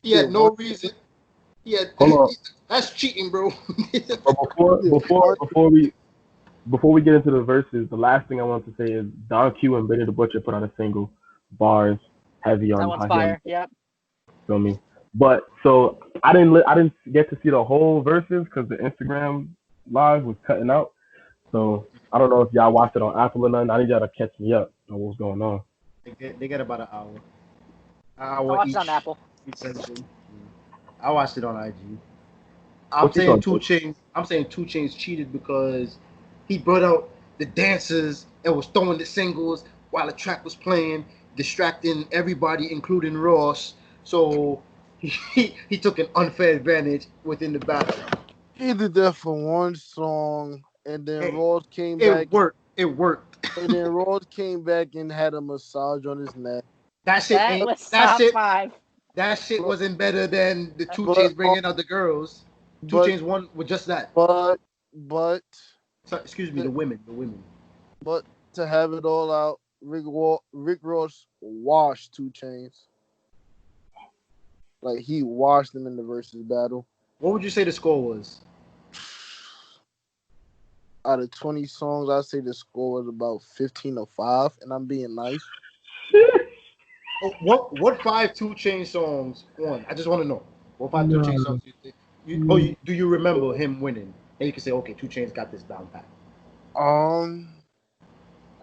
He had no reason. He had. hold on. That's cheating, bro. But before we get into the verses, the last thing I want to say is Don Q and Benny the Butcher put out a single, bars, heavy That on one's heavy fire. on, Yep. feel me? But so I didn't get to see the whole verses because the Instagram live was cutting out. So I don't know if y'all watched it on Apple or nothing. I need y'all to catch me up on what's going on. They get about an hour. I watched it on Apple. Each section. I watched it on IG. What you thought, I'm saying 2 Chainz cheated because he brought out the dancers and was throwing the singles while the track was playing, distracting everybody, including Ross. So he took an unfair advantage within the battle. He did that for one song, and then Hey, Ross came It back. worked. It worked. And then Ross came back and had a massage on his neck. That shit That ain't. was That top shit. 5. That shit wasn't better than the 2 But- Chainz bringing out the girls. 2 But Chainz won with just that. but So, excuse me, the women. but to have it all out, Rick Ross washed 2 Chainz. Like he washed them in the versus battle. What would you say the score was? Out of 20 songs, I'd say the score was about 15-5, and I'm being nice. What 5 2 Chainz songs won? I just want to know. What 5 2 Chainz songs do you think? Do you remember him winning? And you can say, okay, 2 Chainz got this down pat.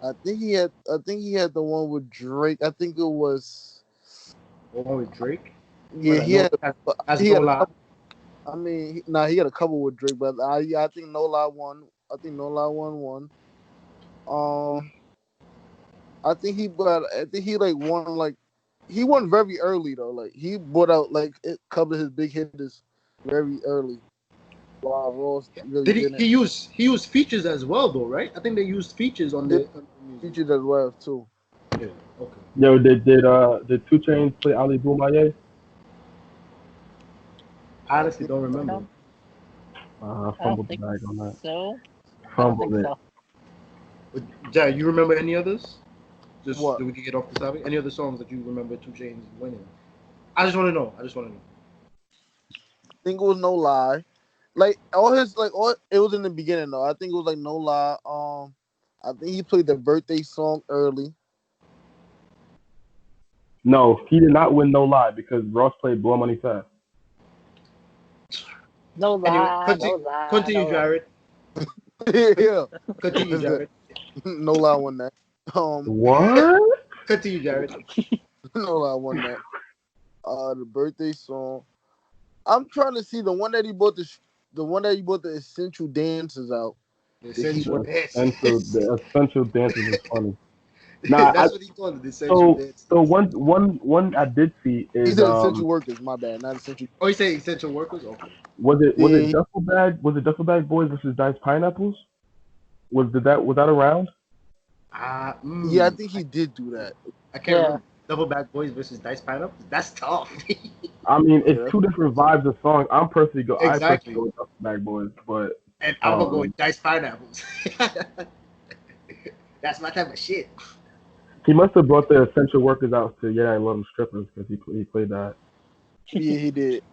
I think he had the one with Drake. I think it was. The one with Drake? Yeah, he had. Has He No had a Lie. couple, I mean, he had a couple with Drake, but I think No Lie won. I think No Lie won. I think he like won like he won very early though. Like he brought out like a couple of his big hitters very early. Wow, Ross really Did didn't. he used features as well though, right? I think they used features on the music. Featured as well too. Yeah, okay. Yo, did 2 Chainz play Ali Boumaier? I honestly don't remember. I I don't fumbled the think bag on that. so. I don't Fumbled think it. so. But, Jared, you remember any others? Just What? so we can get off the topic. Any other songs that you remember 2 Chainz winning? I just want to know. I think it was No Lie. Like all it was in the beginning though. I think it was like No Lie. I think he played the birthday song early. No, he did not win No Lie because Ross played Blow Money Fast. No Anyway, lie, no lie. continue, no lie. Jared. Yeah. Continue, Jared. No Lie won that. What? Continue, Jared. No Lie won that. The birthday song. I'm trying to see the one that he bought the essential dances out. The Did he essential win? dances. The essential dances is funny. Nah, That's what he called it. The essential dances. so one I did see He is said essential workers. My bad, not essential. Oh, you say essential workers? Okay. was it Yeah. Duffel Bag Boys versus Dice Pineapples? Was that around? Yeah, I think he did do that. I can't remember. Double Back Boys versus Dice Pineapples? That's tough. I mean, it's Yeah. 2 different vibes of songs. I personally go Exactly. with Duffel Bag Boys, but And I'm gonna go with diced pineapples. That's my type of shit. He must have brought the essential workers out to I Love 'Em Strippers because he played that. Yeah, he did.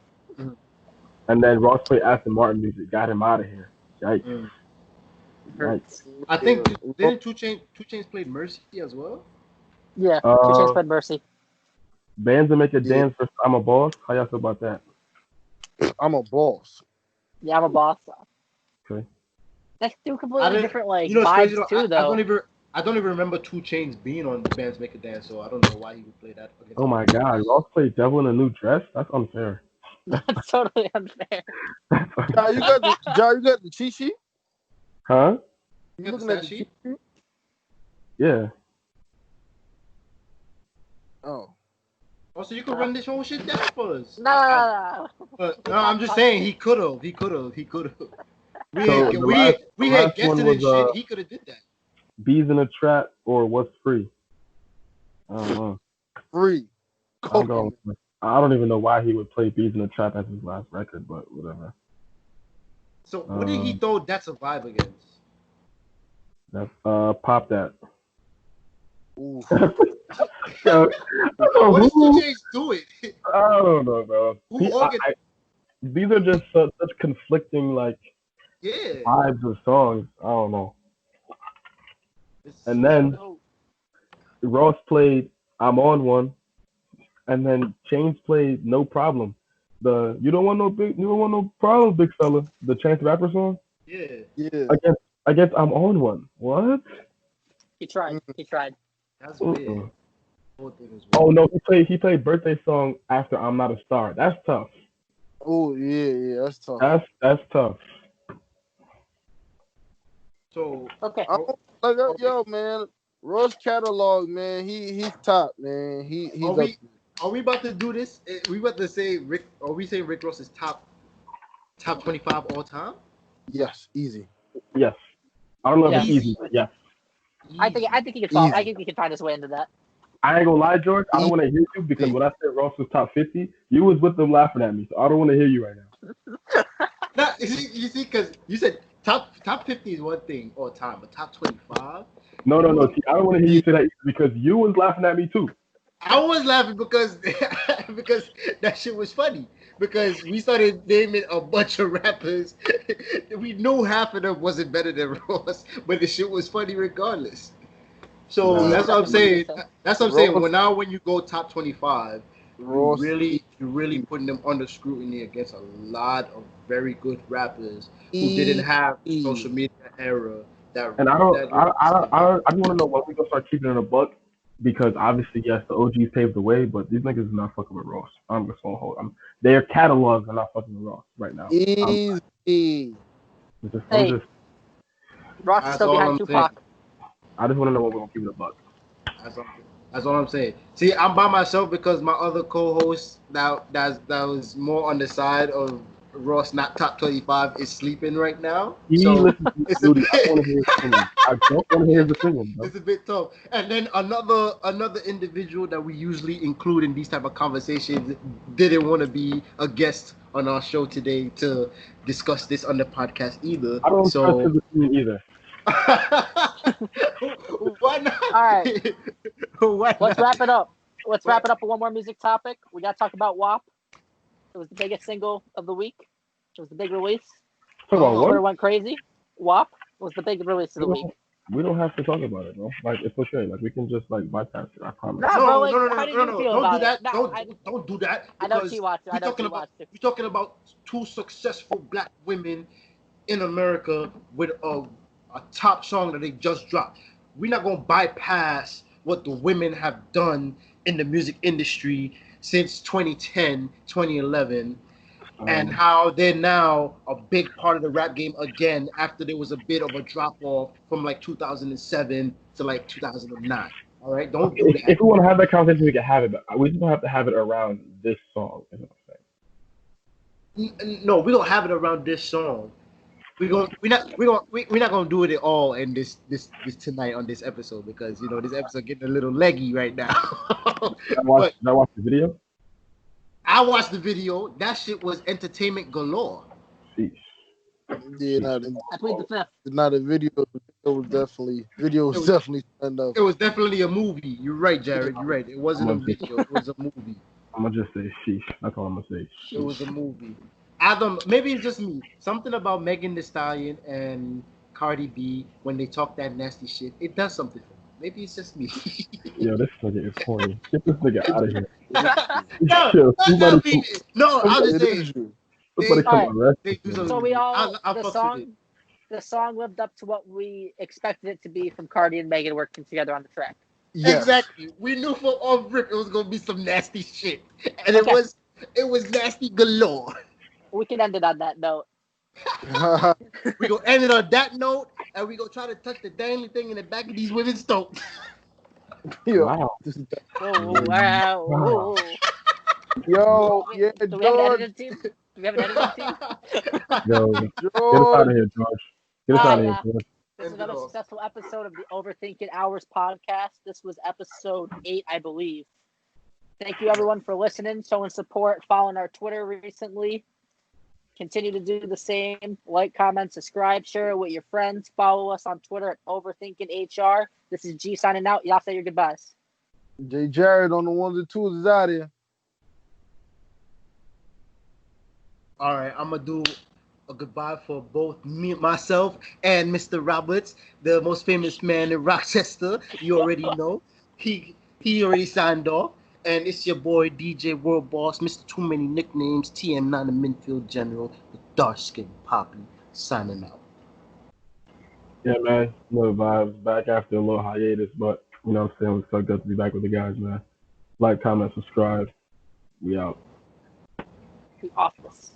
And then Ross played Aston Martin music, got him out of here. Yikes. Hurts. I think Yeah. didn't Two Chainz played Mercy as well? Yeah, 2 Chainz played Mercy. Bands that make a dance for I'm a Boss. How y'all feel about that? I'm a boss. Yeah, I'm a boss. Okay. That's two completely different like it's vibes crazy, though. too, though. I don't even remember 2 Chainz being on Bands Make a Dance, so I don't know why he would play that. Oh my God, Ross played Devil in a New Dress? That's unfair. That's totally unfair. John, you got the cheat sheet? Huh? You looking at the cheat sheet? Yeah. Oh. Oh, so you could run this whole shit down for us. No. But, no, I'm just saying he could have. We The had last guessed one it and was, shit. He could have did that. Bees in a Trap or What's Free? I don't know. Free. I don't even know why he would play Bees in a Trap as his last record, but whatever. So what did he throw That's a Vibe against? That's Pop That. Ooh. What does 2 Chainz do it? I don't know, bro. These are just such conflicting vibes of songs. I don't know. And then Ross played I'm on One, and then Chainz played No Problem. You don't want no problem, big fella. The Chance the Rapper song. Yeah. Against I'm on One. What? He tried. That's weird. Oh no, he played Birthday Song after I'm Not a Star. That's tough. Oh yeah, that's tough. That's tough. So okay. Yo, man, Ross catalog, man, he's top, man. Are we about to do this? We about to say Rick? Are we saying Rick Ross is top 25 all time? Yes, easy. Yes. I don't know if it's easy, but yes. I think he could fall. I think he could find his way into that. I ain't gonna lie, George. I don't want to hear you because when I said Ross was top 50, you was with them laughing at me. So I don't want to hear you right now. Nah, you see, because you said top 50 is one thing all time, but top 25? No. See, I don't want to hear you say that because you was laughing at me too. I was laughing because that shit was funny. Because we started naming a bunch of rappers. We knew half of them wasn't better than Ross, but the shit was funny regardless. So that's what I'm saying. That's what I'm saying. Well, now when you go top 25, you're really putting them under scrutiny against a lot of very good rappers who didn't have the social media era. And I just want to know when we gonna start keeping it in a buck, because obviously yes, the OGs paved the way, but these niggas is not fucking with Ross. I'm just gonna hold. Their catalogs are not fucking with Ross right now. Easy. Ross is still behind Tupac. I just want to know when we're gonna keep it a buck. That's all I'm saying. See, I'm by myself because my other co-host that was more on the side of Ross not top 25 is sleeping right now. So it's a bit, I don't want to hear his opinion. I don't want to hear his opinion, bro. It's a bit tough. And then another individual that we usually include in these type of conversations didn't want to be a guest on our show today to discuss this on the podcast either. I don't trust his opinion either. Why not? All right. Let's wrap it up. Let's wrap it up with one more music topic. We got to talk about WAP. It was the biggest single of the week. It was the big release. Talk about what? Twitter went crazy. WAP was the big release of the week. We don't have to talk about it, bro. Like, it's okay. Like, we can just bypass it. I promise. No. Don't do that. Don't do that. I know she watched it. We're talking about two successful black women in America with a top song that they just dropped. We're not gonna bypass what the women have done in the music industry since 2010, 2011, and how they're now a big part of the rap game again after there was a bit of a drop off from like 2007 to like 2009. All right, don't do that. If we want to have that conversation, we can have it, but we just don't have to have it around this song. Is what I'm saying. No, we don't have it around this song. We're not gonna do it at all in this tonight on this episode because this episode getting a little leggy right now. Did I watch the video? I watched the video. That shit was entertainment galore. Sheesh. Yeah, I plead the fifth. not a video. Video was definitely enough. It was definitely a movie. You're right, Jared. You're right. It wasn't a video. It was a movie. I'm gonna just say sheesh. That's all I'm gonna say. It was a movie. Adam, maybe it's just me. Something about Megan Thee Stallion and Cardi B when they talk that nasty shit, it does something for me. Maybe it's just me. Yo, this nigga is corny. Get this nigga out of here. no, Yo, that's not me. No, I'll just It say is you. somebody come Alright. arrest they do this some- So nigga. we all I'll the fuck with it. song lived up to what we expected it to be from Cardi and Megan working together on the track. Yes. Exactly. We knew from off rip it was gonna be some nasty shit, and Okay. it was nasty galore. We can end it on that note. We gonna end it on that note, and we gonna try to touch the dangly thing in the back of these women's throats. Yo, Wow. Oh, wow. Wow. yo, yeah, Do we have an George. editing team? Do we have an editing team? Yo, get us out George. of here, George. Get us out of here, George. This is End it another off. successful episode of the Overthinking Hours podcast. This was episode 8, I believe. Thank you, everyone, for listening, showing support, following our Twitter recently. Continue to do the same. Like, comment, subscribe, share it with your friends. Follow us on Twitter at OverthinkingHR. This is G signing out. Y'all say your goodbyes. J. Jared on the ones and twos is out here. All right, I'm gonna do a goodbye for both myself, and Mr. Roberts, the most famous man in Rochester. You already know. He already signed off. And it's your boy DJ World Boss, Mr. Too Many Nicknames, TM9 the Minfield General, the dark skinned Poppy, signing out. Yeah, man. Little vibes. Back after a little hiatus, but you know what I'm saying? It's so good to be back with the guys, man. Like, comment, subscribe. We out. The Office.